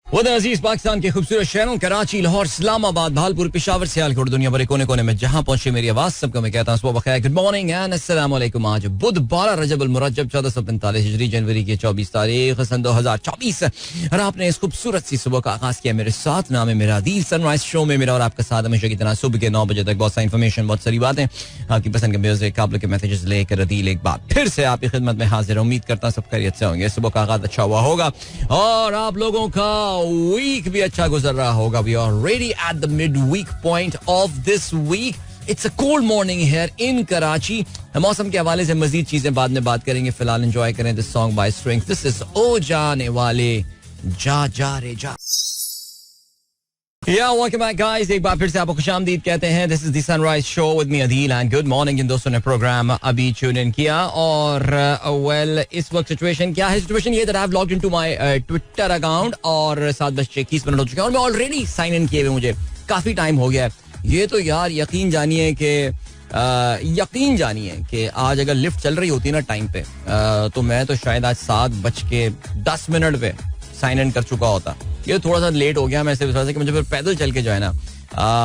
वो अजीज पाकिस्तान के खूबसूरत शहरों कराची, लाहौर, इस्लामाबाद, भालपुर, पेशावर, सियालकोट, दुनिया भर कोने कोने में जहां पहुंचे मेरी आवाज सबको मैं कहता हूं सुबह बखैर, गुड मॉर्निंग एंड अस्सलाम वालेकुम। आज बुध 12 रजब अल मुरज्जब 1445 हिजरी, जनवरी की 24 तारीख सन 2024 और आपने इस खूबसूरत सी सुबह का आगाज किया मेरे साथ। नाम है मेरा अदील। सनराइज शो में मेरा और आपका साथ हमेशा की तरह सुबह के 9 बजे तक बहुत सारी इन्फॉर्मेशन, बहुत सारी बातें, आपकी पसंद के म्यूजिक, आप लोग के मैसेजेस लेकर अदील एक बार फिर से आपकी खिदमत में हाजिर। उम्मीद करता हूं सब खैरियत से होंगे, सुबह का आगाज अच्छा हुआ होगा और आप लोगों का वीक अच्छा गुजर रहा होगा। We are ready at the midweek point of this week. It's a cold morning here in Karachi. मौसम के हवाले से मजीद चीजें बाद में बात करेंगे, फिलहाल एंजॉय करें this song by Strings. This is ओ जाने वाले जा जा रे जा। Yeah, welcome back guys. एक बार फिर से आपको खुशामदीद कहते हैं। This is the Sunrise Show with me Adil and good morning। जिन दोस्तों ने प्रोग्राम अभी ट्यून इन किया और well इस वक्त सिचुएशन क्या है? सिचुएशन ये that I have logged into my Twitter account और 7:21 हो चुके हैं और मैं ऑलरेडी साइन इन किए हुए मुझे काफी टाइम हो गया है। ये तो यार यकीन जानिए कि आज अगर लिफ्ट चल रही होती ना टाइम पे तो मैं तो शायद आज 7:10 पे साइन इन कर चुका होता। ये थोड़ा सा लेट हो गया, मैं सिर्फ कि मुझे फिर पैदल चल के जो है ना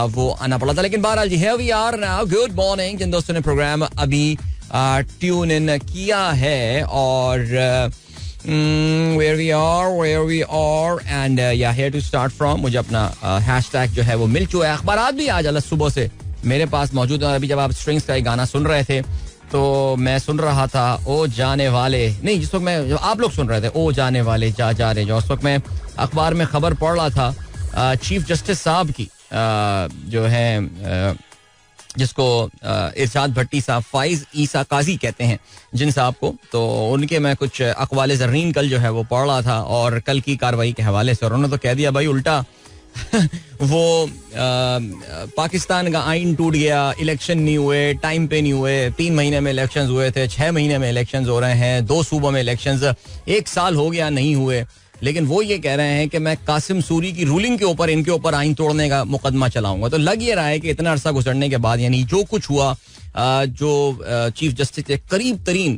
वो आना पड़ा था, लेकिन बहरहाल जी here we are now। Good morning जिन दोस्तों ने प्रोग्राम अभी ट्यून इन किया है और where we are and yeah here to start from। मुझे अपना हैशटैग जो है वो मिल चुका है। अखबारात भी आज अलग सुबह से मेरे पास मौजूद है। अभी जब आप स्ट्रिंग्स का एक गाना सुन रहे थे तो मैं सुन रहा था ओ जाने वाले, नहीं जिस वक्त मैं आप लोग सुन रहे थे ओ जाने वाले जा जा रहे जो, उस वक्त मैं अखबार में खबर पढ़ रहा था चीफ जस्टिस साहब की जो है जिसको इरशाद भट्टी साहब, फाइज ईसा काजी कहते हैं जिन साहब को, तो उनके मैं कुछ अक़वाले ज़र्रीन कल जो है वो पढ़ रहा था और कल की कार्रवाई के हवाले से, और उन्होंने तो कह दिया भाई उल्टा वो पाकिस्तान का आइन टूट गया, इलेक्शन नहीं हुए, टाइम पे नहीं हुए, 3 महीने में इलेक्शंस हुए थे, 6 महीने में इलेक्शंस हो रहे हैं, 2 सूबों में इलेक्शंस 1 साल हो गया नहीं हुए, लेकिन वो ये कह रहे हैं कि मैं कासिम सूरी की रूलिंग के ऊपर इनके ऊपर आइन तोड़ने का मुकदमा चलाऊंगा। तो लग ये रहा है कि इतना अरसा गुजरने के बाद यानी जो कुछ हुआ जो चीफ जस्टिस के करीब तरीन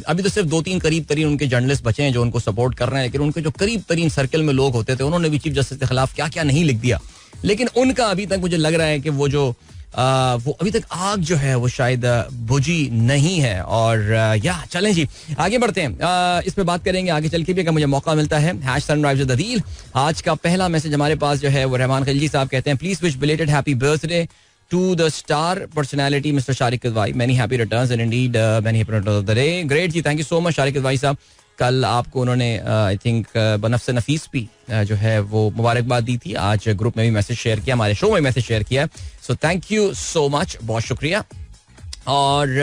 अभी तो सिर्फ 2-3 करीब तरीन उनके जर्नलिस्ट बचे हैं जो उनको सपोर्ट कर रहे हैं, लेकिन उनके जो करीब तरीन सर्कल में लोग होते थे उन्होंने भी चीफ जस्टिस के खिलाफ क्या क्या नहीं लिख दिया, लेकिन उनका अभी तक मुझे लग रहा है कि वो अभी तक आग जो है वो शायद बुझी नहीं है। और या चलें जी आगे बढ़ते हैं, इस पे बात करेंगे आगे चल के भी अगर मुझे मौका मिलता है। Hash sunrise with Adeel. आज का पहला मैसेज हमारे पास जो है वो रहमान खिलजी साहब कहते हैं, please wish belated happy birthday to the star personality Mr. Shariq Kidwai, many happy returns and indeed many happy returns of the day। great ji, thank you so much Shariq Kidwai साहब। कल आपको उन्होंने आई थिंक बनफ्स नफीस भी जो है वो मुबारकबाद दी थी, आज ग्रुप में भी मैसेज शेयर किया, हमारे शो में मैसेज शेयर किया, so thank you so much, बहुत शुक्रिया। और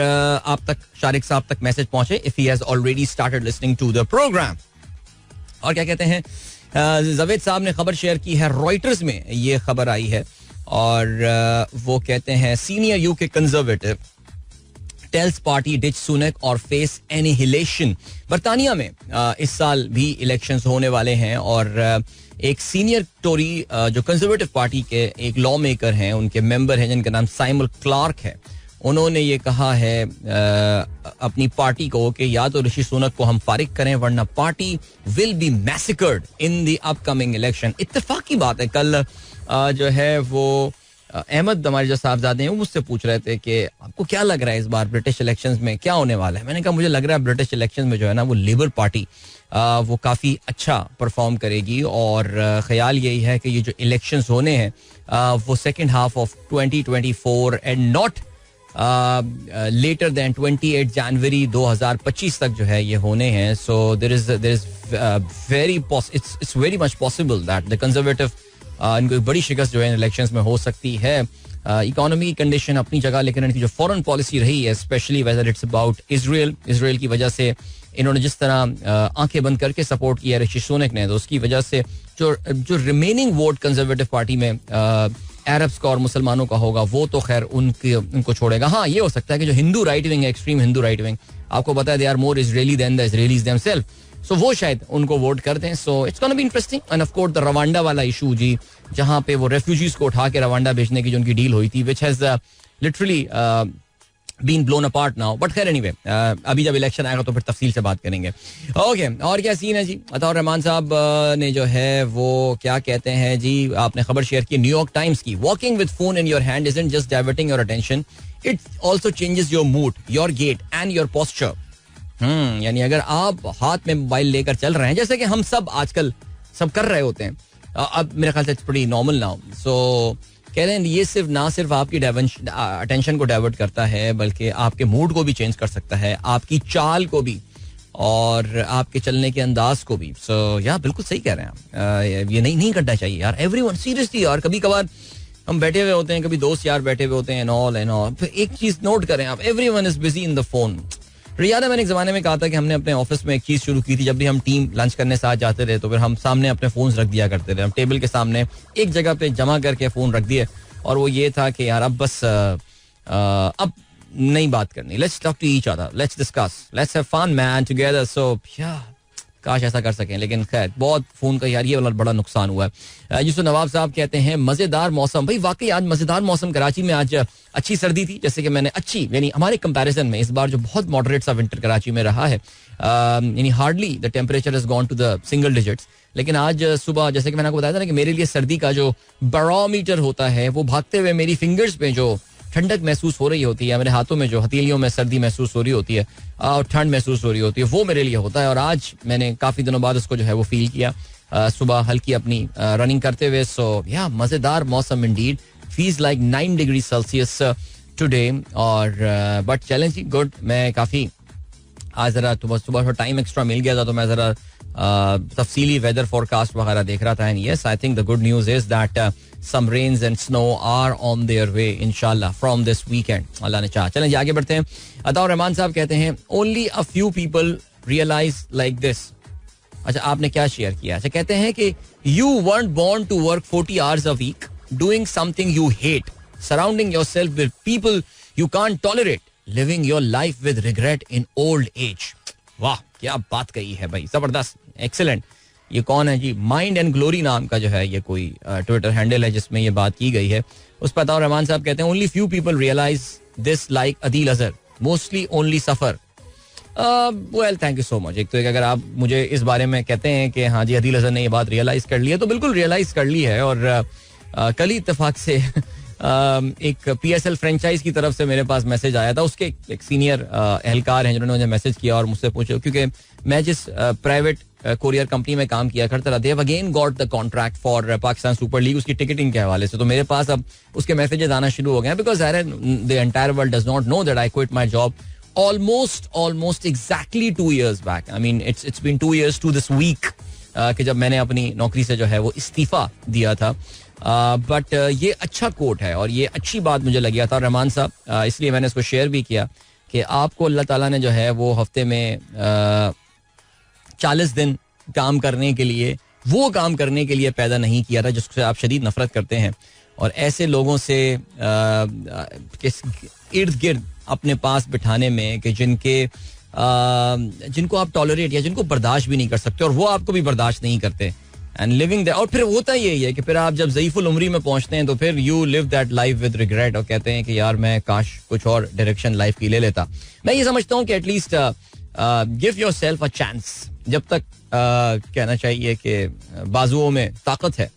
आप तक शारिक साहब तक मैसेज पहुंचे if he has already started listening to the programme. और क्या कहते हैं, जावेद साहब ने खबर शेयर की है, रॉयटर्स में ये खबर आई है और वो कहते हैं senior UK Conservative tells party ditch Sunak और फेस एनिहिलेशन। बर्तानिया में इस साल भी इलेक्शंस होने वाले हैं और एक सीनियर टोरी जो कंजर्वेटिव पार्टी के एक लॉ मेकर हैं, उनके मेंबर हैं जिनका नाम साइमन क्लार्क है, उन्होंने ये कहा है अपनी पार्टी को कि या तो ऋषि सुनक को हम फारिग करें वरना party will be massacred in the upcoming election. इत्तेफाक की बात है, कल जो है वो अहमद हमारे जो साहबजादे हैं वो मुझसे पूछ रहे थे कि आपको क्या लग रहा है इस बार ब्रिटिश इलेक्शंस में क्या होने वाला है। मैंने कहा मुझे लग रहा है ब्रिटिश इलेक्शंस में जो है ना वो लेबर पार्टी वो काफ़ी अच्छा परफॉर्म करेगी और ख्याल यही है कि ये जो इलेक्शंस होने हैं वो second half of 2024 and not later than 28 जनवरी 2025 तक जो है ये होने हैं। So there is it's very much possible that the Conservative इनको एक बड़ी शिकस्त जो है इलेक्शंस में हो सकती है। इकोनॉमी कंडीशन अपनी जगह, लेकिन इनकी जो फॉरेन पॉलिसी रही है specially whether it's about Israel की वजह से इन्होंने जिस तरह आंखें बंद करके सपोर्ट किया ऋषि सुनक ने, तो उसकी वजह से जो रिमेनिंग वोट कंजर्वेटिव पार्टी में अरब्स का और मुसलमानों का होगा वो तो खैर उनको छोड़ेगा। हाँ, ये हो सकता है कि जो हिंदू राइट विंग है, एक्सट्रीम हिंदू राइट विंग, आपको पता है they are more Israeli than the Israelis themselves, so वो शायद उनको वोट कर दें। So it's gonna be interesting. And of course the Rwanda वाला इशू जी, जहां पे वो रेफ्यूजीज को उठा के रवांडा भेजने की जो उनकी डील हुई थी, which has literally been blown apart now, but खैर एनीवे, अभी जब इलेक्शन आएगा तो फिर तफसील से बात करेंगे. ओके, और क्या सीन है जी. अताउर रहमान साहब ने जो है वो क्या कहते हैं जी, आपने खबर शेयर की न्यूयॉर्क टाइम्स की. Walking with phone in your hand isn't just diverting your attention, it also changes your mood, your gait and your posture. यानी अगर आप हाथ में मोबाइल लेकर चल रहे हैं, जैसे कि हम सब आजकल सब कर रहे होते हैं, अब मेरे ख्याल से इट्स प्रीटी नॉर्मल नाउ. सो कह रहे हैं ये सिर्फ आपकी अटेंशन को डाइवर्ट करता है, बल्कि आपके मूड को भी चेंज कर सकता है, आपकी चाल को भी और आपके चलने के अंदाज को भी. सो यार बिल्कुल सही कह रहे हैं आप. ये नहीं करना चाहिए यार. एवरीवन सीरियसली यार, कभी कभार हम बैठे हुए होते हैं, कभी दोस्त यार बैठे हुए होते हैं एंड ऑल. फिर एक चीज नोट करें आप, everyone is busy in the phone. याद है मैंने एक जमाने में कहा था कि हमने अपने ऑफिस में एक चीज शुरू की थी. जब भी हम टीम लंच करने साथ जाते रहे तो फिर हम सामने अपने फोन्स रख दिया करते थे. हम टेबल के सामने एक जगह पे जमा करके फोन रख दिए, और वो ये था कि यार अब बस अब नहीं बात करनी. Let's talk to each other, let's discuss, let's have fun man together. So काश ऐसा कर सकें, लेकिन खैर बहुत फोन का यार ये वाला बड़ा नुकसान हुआ है. यूसुफ नवाब साहब कहते हैं मजेदार मौसम. भाई वाकई आज मजेदार मौसम. कराची में आज अच्छी सर्दी थी, जैसे कि मैंने अच्छी यानी हमारे कंपैरिजन में इस बार जो बहुत मॉडरेट सा विंटर कराची में रहा है, यानी hardly the temperature has gone to the single digits. लेकिन आज सुबह जैसे कि मैंने आपको बताया था ना कि मेरे लिए सर्दी का जो बैरोमीटर होता है वो भागते हुए मेरी फिंगर्स पे जो ठंडक महसूस हो रही होती है, मेरे हाथों में जो हथेलियों में सर्दी महसूस हो रही होती है और ठंड महसूस हो रही होती है, वो मेरे लिए होता है. और आज मैंने काफी दिनों बाद उसको जो है वो फील किया सुबह हल्की अपनी रनिंग करते हुए. सो या मजेदार मौसम Indeed. Feels like 9 degree Celsius today. और बट चैलेंजिंग गुड. मैं काफी आज जरा सुबह टाइम एक्स्ट्रा मिल गया था, तो मैं जरा तफसीली वेदर फोरकास्ट वगैरह देख रहा था. And yes, I think the good news is that some rains and snow are on their way inshallah from this weekend. अल्लाह ने चाहा. चलें जी आगे बढ़ते हैं. अताउर रहमान साहब कहते हैं only a few people realize like this. अच्छा, आपने क्या शेयर किया? अच्छा, कहते हैं कि you weren't born to work 40 hours a week doing something you hate, surrounding yourself with people you can't tolerate, living your life with regret in old age. वाह, क्या बात कही है भाई, जबरदस्त, एक्सीलेंट. ये कौन है जी? माइंड एंड ग्लोरी नाम का जो है ये कोई ट्विटर हैंडल है जिसमें ये बात की गई है. उस पर अताउर रहमान साहब कहते हैं only few people realise this like Adeel Azhar, mostly only suffer. Well thank you so much. एक तो अगर आप मुझे इस बारे में कहते हैं कि हाँ जी अदील अजहर ने ये बात रियलाइज कर ली है, तो बिल्कुल रियलाइज कर ली है. और कल ही इत्तेफाक से एक PSL फ्रेंचाइज की तरफ से मेरे पास मैसेज आया था. उसके एक सीनियर एहलकार हैं जिन्होंने मुझे मैसेज किया और मुझसे पूछा, क्योंकि मैं जिस प्राइवेट कोरियर कंपनी में काम किया करता था, they have again got the contract for Pakistan super league, उसकी टिकटिंग के हवाले से. तो मेरे पास अब उसके मैसेजेस आना शुरू हो गए हैं, because the entire world does not know that I quit my job almost exactly 2 years back. I mean it's been 2 years to this week कि जब मैंने अपनी नौकरी से जो है वो इस्तीफा दिया था. बट ये अच्छा कोट है और ये अच्छी बात मुझे लगी था रहमान साहब, इसलिए मैंने इसको शेयर भी किया कि आपको अल्लाह ताला ने जो है वो हफ्ते में 40 दिन काम करने के लिए, वो काम करने के लिए पैदा नहीं किया था जिससे आप शदीद नफरत करते हैं. और ऐसे लोगों से इर्द गिर्द अपने पास बिठाने में कि जिनको आप टॉलरेट या जिनको बर्दाश्त भी नहीं कर सकते और वो आपको भी बर्दाश्त नहीं करते, एंड लिविंग दैट. और फिर होता यही है कि फिर आप जब ज़ईफुल उम्री में पहुंचते हैं तो फिर you live that life with regret और कहते हैं कि यार मैं काश कुछ और डायरेक्शन लाइफ की ले लेता. मैं ये समझता हूँ कि at least give yourself a chance. जब तक कहना चाहिए कि बाजुओं में ताकत है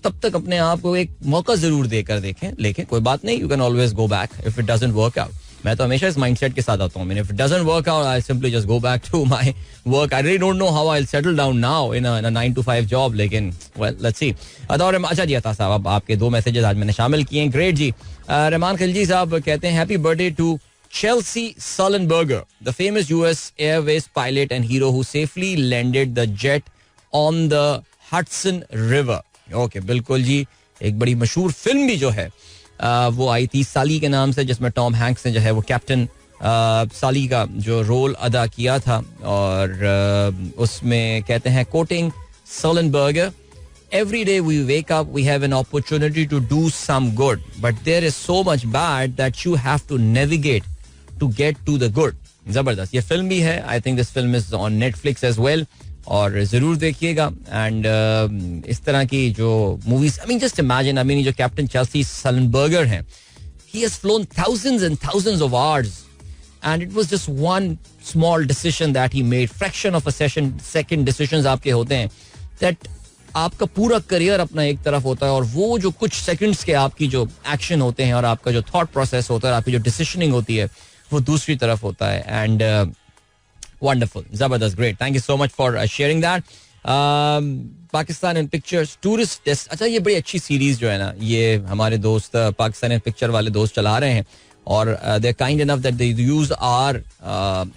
तब तक अपने आप को एक मौका जरूर देकर देखें. लेकिन कोई बात नहीं, you can always go back if it doesn't work out. मैं तो हमेशा इस माइंडसेट के साथ आता हूँ. If it doesn't work out I simply just go back to my work. I really don't know how I will settle down now in a 9 to 5 job. लेकिन well let's see. अच्छा जी अता साहब, अब आपके 2 मैसेजेस आज मैंने शामिल किए हैं. ग्रेट जी. रहमान खिलजी साहब कहते हैं happy birthday to Chelsea Sullenberger, the famous US Airways pilot and hero who safely landed the jet on the Hudson River. Okay बिल्कुल जी. एक बड़ी मशहूर फिल्म भी जो है वो आई थी साली के नाम से, जिसमें टॉम हैंक्स ने जो है वो कैप्टन साली का जो रोल अदा किया था. और उसमें कहते हैं coating Sullenberger, every day we wake up we have an opportunity to do some good, but there is so much bad that you have to navigate to get to the good. जबरदस्त. ये film भी है. I think this film is on Netflix as well और जरूर देखिएगा. And इस तरह की जो movies, I mean just imagine, I mean जो कैप्टन चेल्सी सलनबर्गर हैं, he has flown thousands and thousands of hours and it was just one small decision that he made, fraction of a second decisions आपके होते हैं that आपका पूरा career अपना एक तरफ होता है और वो जो कुछ सेकंड्स के आपकी जो एक्शन होते हैं और आपका जो थॉट प्रोसेस होता है, आपकी जो डिसीजनिंग होती है वो दूसरी तरफ होता है. एंड वंडरफुल, जबरदस्त, great, thank you so much for sharing that. Pakistan in pictures tourist. अच्छा, ये बड़ी अच्छी सीरीज जो है ना, ये हमारे दोस्त पाकिस्तान इन पिक्चर वाले दोस्त चला रहे हैं और they are kind enough that they use our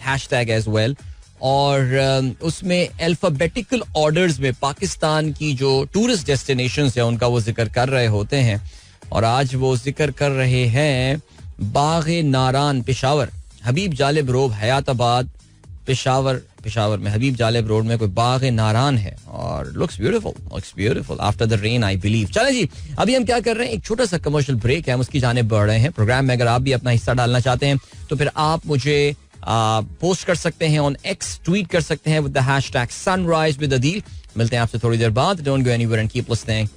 hashtag as well. और उसमें अल्फाबेटिकल ऑर्डर्स में पाकिस्तान की जो टूरिस्ट डेस्टिनेशंस है उनका वो जिक्र कर रहे होते हैं. और आज वो जिक्र कर रहे हैं बाग़ नारान पेशावर, हबीब जालिब रोड हयाताबाद पेशावर में हबीब जालिब रोड में कोई बाग़ नारान है और looks beautiful after the rain I believe. चलें जी, अभी हम क्या कर रहे हैं, एक छोटा सा कमर्शियल ब्रेक है, हम उसकी जाने बढ़ रहे हैं. प्रोग्राम में अगर आप भी अपना हिस्सा डालना चाहते हैं तो फिर आप मुझे पोस्ट कर सकते हैं ऑन एक्स, ट्वीट कर सकते हैं with the hashtag sunrise with Adeel. मिलते हैं आपसे थोड़ी देर बाद. Don't go anywhere and keep listening.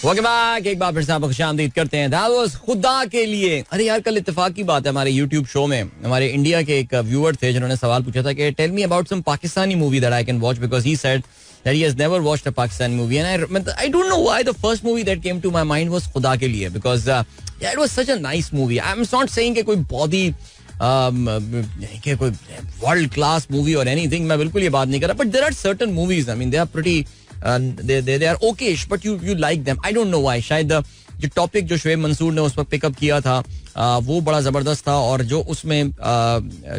Welcome back. एक बार फिर से आपको खुशामदीद करते हैं. दैट वाज खुदा के लिए. अरे यार, कल इत्तेफाक की बात है, हमारे YouTube शो में हमारे इंडिया के एक व्यूअर थे जिन्होंने सवाल पूछा था कि tell me about some Pakistani movie that I can watch because he said that he has never watched a Pakistani movie and I don't know why the first movie that came to my mind was खुदा के लिए because yeah, it was such a nice movie. I'm not saying कि कोई बहुत ही कि कोई world class movie और anything, मैं बिल्कुल ये बात नहीं कर रहा, but there are certain movies, I mean they are pretty they are okayish but you like them. I don't know why. शायद जो टॉपिक जो शोएब मंसूर ने उस वक्त पिकअप किया था वो बड़ा जबरदस्त था और जो उसमें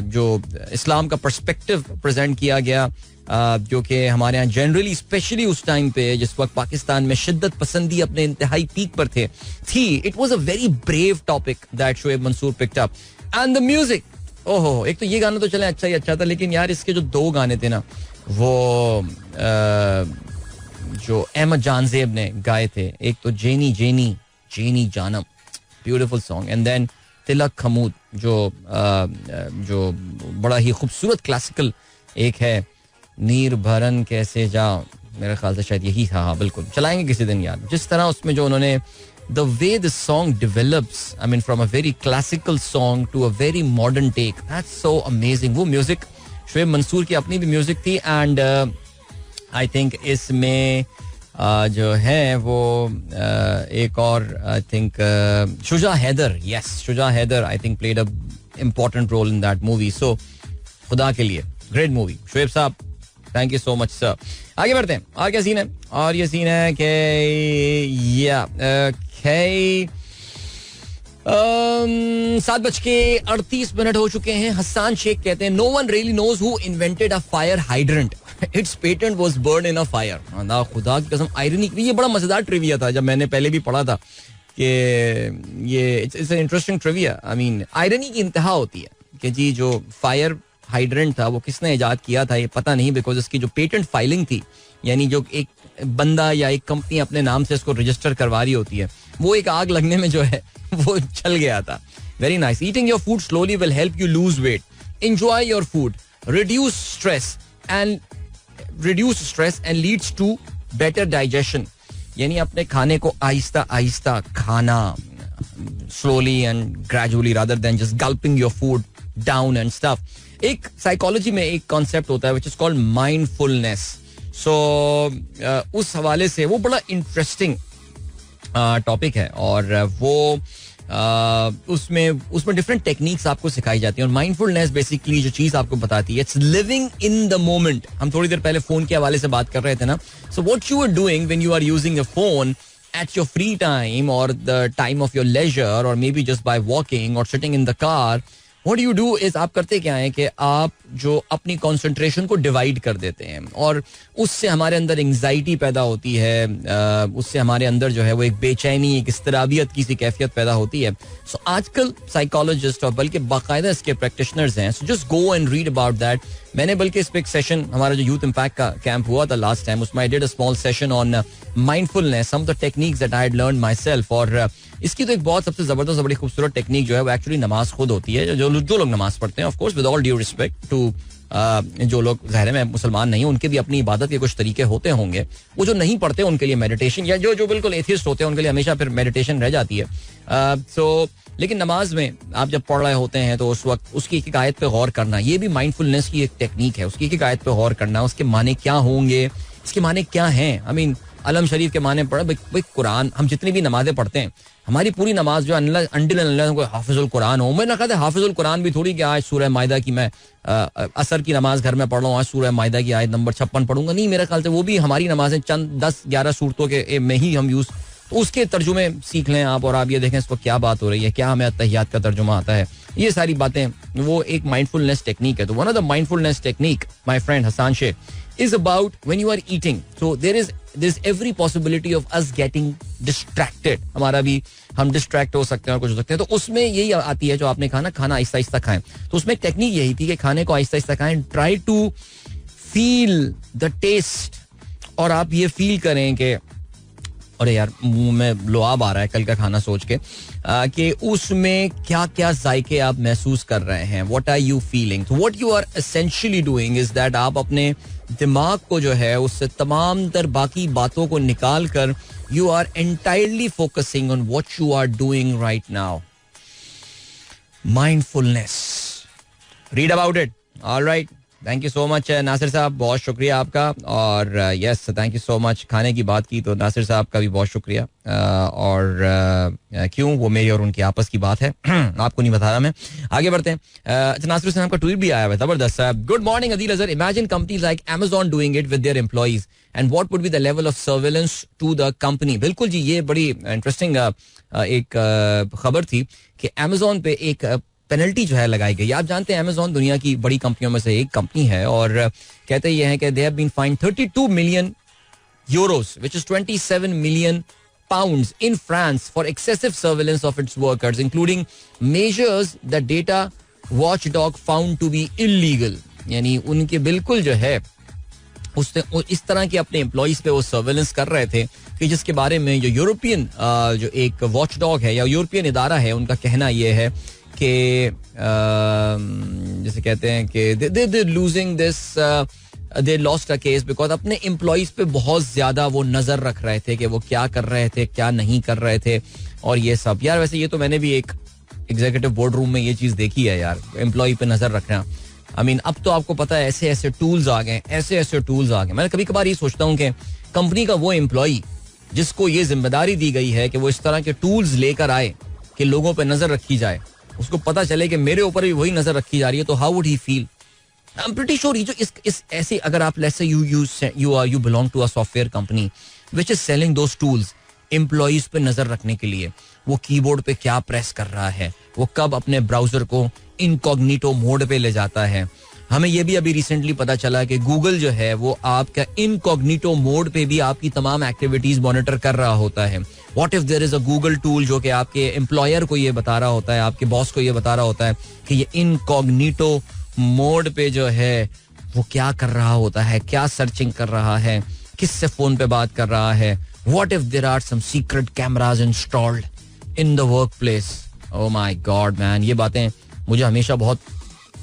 जो इस्लाम का पर्सपेक्टिव प्रेजेंट किया गया जो कि हमारे यहाँ जनरली स्पेशली उस टाइम पे जिस वक्त पाकिस्तान में शिद्दत पसंदी अपने इंतहाई पीक पर थी. It was a very brave topic that Shoaib Mansoor picked up. And the music, ओहो, एक तो ये गाना तो चले अच्छा था, लेकिन यार इसके जो दो गाने थे ना वो जो अहमद जानजेब ने गाए थे, एक तो जेनी जेनी जेनी जानम, ब्यूटीफुल सॉन्ग, एंड देन तिलक खमूद जो बड़ा ही खूबसूरत क्लासिकल एक है, नीर भरन कैसे जाओ, मेरे ख्याल से शायद यही था. हाँ बिल्कुल, चलाएंगे किसी दिन यार. जिस तरह उसमें जो उन्होंने the way the song develops, I mean from a very classical song to a very modern take, that's so amazing. वो म्यूजिक शोएब मंसूर की अपनी भी म्यूजिक थी एंड आई थिंक इसमें जो है वो एक और I think Shuja Haider I think played a important role in that movie. So खुदा के लिए ग्रेट मूवी. शोएब साहब, thank you so much sir. आगे बढ़ते हैं. और क्या सीन है? और ये सीन है कि 7:38 हो चुके हैं. हसन शेख कहते हैं no one really knows who invented a fire hydrant. Its patent was burn in a fire. खुदा की कसम, आयरनी. ये बड़ा मजेदार ट्रिविया था, जब मैंने पहले भी पढ़ा था कि ये it's an interesting trivia. I mean irony की इंतहा होती है कि जी जो फायर हाइड्रेंट था वो किसने इजाद किया था ये पता नहीं, बिकॉज इसकी जो पेटेंट फाइलिंग थी, यानी जो एक बंदा या एक कंपनी अपने नाम से इसको रजिस्टर करवा रही होती है, वो एक आग लगने में जो है वो चल गया था. Very nice. Eating your food slowly will help you lose weight. Enjoy your food, reduce stress and leads to better digestion. यानी अपने खाने को आहिस्ता आहिस्ता खाना, slowly and gradually, rather than just gulping your food down and stuff. एक psychology में एक कॉन्सेप्ट होता है which is called mindfulness. So उस हवाले से वो बड़ा इंटरेस्टिंग टॉपिक है और वो उसमें डिफरेंट टेक्निक्स आपको सिखाई जाती है. और माइंडफुलनेस बेसिकली जो चीज आपको बताती है, it's living in the moment. हम थोड़ी देर पहले फोन के हवाले से बात कर रहे थे ना. So what you are doing when you are using a phone at your free time or the time of your leisure or maybe just by walking or sitting in the car, what do you do is आप करते क्या है कि आप जो अपनी concentration को divide कर देते हैं और उससे हमारे अंदर एंजाइटी पैदा होती है, उससे हमारे अंदर जो है वो एक बेचैनी, एक इस्तराबियत की सी कैफियत पैदा होती है. सो आजकल साइकोलॉजिस्ट और बल्कि बाकायदा इसके प्रैक्टिशनर्स हैं. So just go and read about that. मैंने बल्कि इस पे एक सेशन, हमारा जो यूथ इम्पैक्ट का कैंप हुआ था लास्ट टाइम, उसमें I did a small session on mindfulness, some of the techniques that I had learned myself. और इसकी तो एक बहुत सबसे जबरदस्त और बड़ी खूबसूरत टेक्निक जो है वो एक्चुअली नमाज खुद होती है. जो लोग नमाज पढ़ते हैं, of course with all due respect to जो लोग ज़ाहिर में मुसलमान नहीं, उनके भी अपनी इबादत के कुछ तरीके होते होंगे. वो जो नहीं पढ़ते उनके लिए मेडिटेशन, या जो जो बिल्कुल एथियस्ट होते हैं उनके लिए हमेशा फिर मेडिटेशन रह जाती है. सो लेकिन नमाज में आप जब पढ़ रहे होते हैं तो उस वक्त उसकी एक आयत पे गौर करना, ये भी माइंडफुलनेस की एक टेक्निक है. उसकी एक आयत पे गौर करना, उसके माने क्या होंगे, इसके माने क्या हैं. आई मीन अलम शरीफ के माने पढ़ा भाई. कुरान हम जितनी भी नमाजें पढ़ते हैं, हमारी पूरी नमाज जो अल्लाह हाफिजुल कुरान हो. मैंने कहा हाफिजुल कुरान भी थोड़ी कि आज सूरह मायदा की मैं असर की नमाज घर में पढ़ रहा हूँ, आज सूरह मायदा की आयत नंबर 56 पढ़ूंगा. नहीं, मेरे ख्याल से वो भी हमारी नमाजें चंद 10-11 सूरतों के में ही हम यूज, उसके तर्जुमे सीख लें आप, और आप ये देखें इस वक्त क्या बात हो रही है, क्या हमें अत्तहियात का तर्जुमा आता है. ये सारी बातें वो एक माइंडफुलनेस टेक्निक है. तो one of the mindfulness technique my friend Hasan Sheikh is about when you are eating. So there's every possibility of us getting distracted. हमारा भी हम डिस्ट्रैक्ट हो सकते हैं और कुछ हो सकते हैं. तो उसमें यही आती है जो आपने कहा ना, खाना आहिस्ता आहिस्ता खाएं. तो उसमें एक टेक्निक यही थी कि खाने को आहिस्ता आहिस्ता खाएं. Try to feel the taste, और आप ये फील करें कि अरे यार मुंह में लुआब आ रहा है कल का खाना सोच के, कि उसमें क्या क्या जायके आप महसूस कर रहे हैं. What are you feeling. तो what you are essentially doing is that आप अपने दिमाग को जो है उससे तमाम तर बाकी बातों को निकाल कर you are entirely focusing on what you are doing right now. Mindfulness, read about it. Alright, thank you so much Nasir Sahab, बहुत शुक्रिया आपका. और yes, thank you so much. खाने की बात की तो नासिर साहब का भी बहुत शुक्रिया. और क्यों, वो मेरी और उनकी आपस की बात है, आपको नहीं बता रहा मैं. आगे बढ़ते हैं. अच्छा, नासिर हुसैन का ट्वीट भी आया हुआ है जबरदस्त. Good morning Adeel Azhar, imagine companies like Amazon doing it with their employees and what would be the level of surveillance to the company. बिल्कुल जी, ये बड़ी इंटरेस्टिंग एक खबर थी कि Amazon पे एक पेनल्टी जो है लगाई गई. आप जानते हैं Amazon दुनिया की बड़ी कंपनियों में से एक कंपनी है, और कहते ये हैं कि they have been find 32 million euros which is 27 million pounds in France for excessive surveillance of its workers, including measures that data watchdog found to be illegal. यानी उनके बिल्कुल जो है उसने इस तरह के अपने एम्प्लॉइज पे वो सर्वेलेंस कर रहे थे कि जिसके बारे में जो यूरोपियन जो एक वॉचडॉग है या यूरोपियन इदारा है, उनका कहना ये है कि जैसे कहते हैं कि they losing this, they lost a case because अपने एम्प्लॉइज पे बहुत ज्यादा वो नजर रख रहे थे कि वो क्या कर रहे थे, क्या नहीं कर रहे थे, और ये सब. यार वैसे ये तो मैंने भी एक एग्जीक्यूटिव बोर्ड रूम में ये चीज देखी है यार, एम्प्लॉय पे नजर रखना. आई मीन अब तो आपको पता है ऐसे ऐसे टूल्स आ गए, ऐसे ऐसे टूल्स आ गए. मैं कभी कभार ये सोचता हूँ कि कंपनी का वो एम्प्लॉय जिसको ये जिम्मेदारी दी गई है कि वो इस तरह के टूल्स लेकर आए कि लोगों पे नजर रखी जाए, उसको पता चले कि मेरे ऊपर भी वही नजर रखी जा रही है, तो how would he feel. I am pretty sure जो इस ऐसे अगर आप let's say you belong to a software company which is selling those tools employees पे नजर रखने के लिए, वो कीबोर्ड पे क्या प्रेस कर रहा है, वो कब अपने ब्राउजर को इनकॉग्निटो मोड पे ले जाता है. हमें ये भी अभी रिसेंटली पता चला कि गूगल जो है वो आपका इनकॉग्निटो मोड पे भी आपकी तमाम एक्टिविटीज मॉनिटर कर रहा होता है. What if there is a Google tool जो कि आपके एम्प्लॉयर को ये बता रहा होता है, आपके बॉस को ये बता रहा होता है कि ये इनकॉग्निटो मोड पे जो है वो क्या कर रहा होता है, क्या सर्चिंग कर रहा है, किससे फोन पे बात कर रहा है. What if there are some secret cameras installed in the workplace. Oh my god man, ये बातें मुझे हमेशा बहुत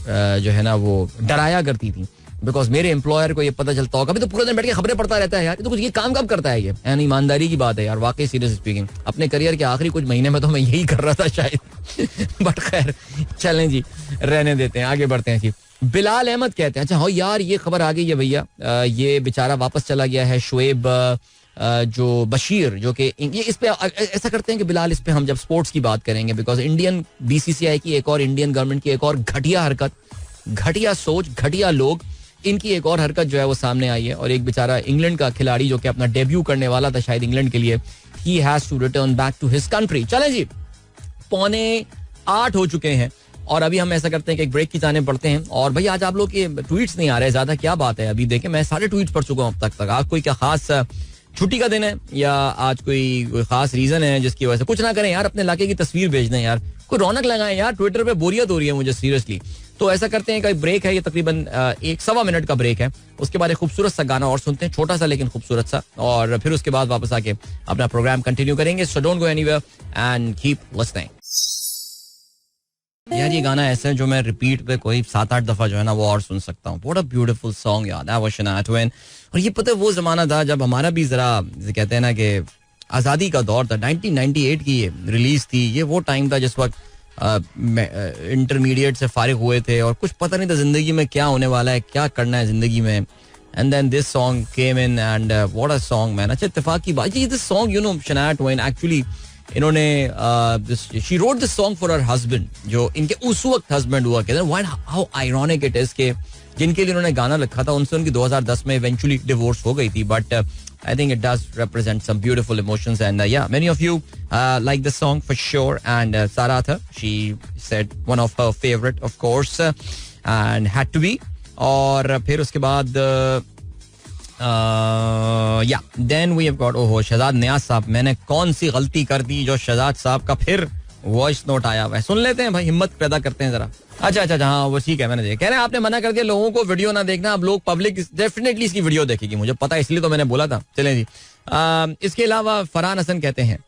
जो है ना वो डराया करती थी, बिकॉज मेरे एम्प्लॉयर को ये पता चलता होगा, अभी तो पूरा दिन बैठ के खबरें पढ़ता रहता है यार, तो कुछ ये काम कब करता है ये. यानी ईमानदारी की बात है यार, वाकई सीरियस स्पीकिंग. अपने करियर के आखिरी कुछ महीने में तो मैं यही कर रहा था शायद, बट खैर चलें जी, रहने देते हैं, आगे बढ़ते हैं जी. बिलाल अहमद कहते हैं, अच्छा हाँ यार ये खबर आ गई है भैया, ये बेचारा वापस चला गया है शुएब जो बशीर, जो कि ये इस पे ऐसा करते हैं कि बिलाल इस पे हम जब स्पोर्ट्स की बात करेंगे, बिकॉज इंडियन बीसीसीआई की एक और, इंडियन गवर्नमेंट की एक और घटिया हरकत, घटिया सोच, घटिया लोग, इनकी एक और हरकत जो है वो सामने आई है. और एक बेचारा इंग्लैंड का खिलाड़ी जो कि अपना डेब्यू करने वाला था शायद इंग्लैंड के लिए, he has to return back to his country. चलें जी, 7:45 हो चुके हैं और अभी हम ऐसा करते हैं कि एक ब्रेक की जाने पड़ते हैं. और भाई आज आप लोग के ट्वीट्स नहीं आ रहे ज्यादा, क्या बात है. अभी देखें मैं सारे ट्वीट्स पढ़ चुका हूँ अब तक. आज कोई क्या खास छुट्टी का दिन है या आज कोई खास रीजन है जिसकी वजह से कुछ ना करें यार, अपने इलाके की तस्वीर भेज दें यार, कोई रौनक लगाएं यार. ट्विटर पे बोरियत हो रही है मुझे सीरियसली. तो ऐसा करते हैं कि ब्रेक है, ये तकरीबन 1-1.25 मिनट का ब्रेक है. उसके बाद एक खूबसूरत सा गाना और सुनते हैं, छोटा सा लेकिन खूबसूरत सा, और फिर उसके बाद वापस आके अपना प्रोग्राम कंटिन्यू करेंगे. So don't go anywhere and keep listening. यार ये गाना ऐसा है जो मैं रिपीट पे कोई 7-8 दफा जो है ना वो और सुन सकता हूँ. व्हाट अ ब्यूटीफुल सॉन्ग यार, दैट वाज शनाया ट्वेन. और ये पता है वो जमाना था जब हमारा भी जरा कहते हैं ना कि आज़ादी का दौर था. 1998 की ये रिलीज थी. ये वो टाइम था जिस वक्त इंटरमीडिएट से फारिग हुए थे और कुछ पता नहीं था जिंदगी में क्या होने वाला है, क्या करना है जिंदगी में. And then this song came in and what a song man. अच्छा इत्तेफाक की बात, ये this song you know Shania Twain actually इन्होंने she wrote this song for her husband जो इनके उस वक्त हस्बैंड हुआ कहते हैं. हाउ आयरॉनिक इट इज के जिनके लिए उन्होंने गाना लिखा था उनसे उनकी 2010 में इवेंचुअली डिवोर्स हो गई थी. But I think it does represent some beautiful emotions and yeah, many of you like this song for sure. And Saratha, she said one of her favorite, of course, and had to be. और फिर उसके बाद yeah, then we have got ओहो शहजाद नियाज साहब. मैंने कौन सी गलती कर दी जो शहजाद साहब का फिर वॉइस नोट आया हुआ है. सुन लेते हैं भाई, हिम्मत पैदा करते हैं जरा. अच्छा हाँ वो ठीक है. मैंने देखा कह रहे हैं आपने मना कर दिया लोगों को वीडियो ना देखना. अब लोग पब्लिक डेफिनेटली इसकी वीडियो देखेगी, मुझे पता है, इसलिए तो मैंने बोला था. चलें जी. इसके अलावा फरहान हसन कहते हैं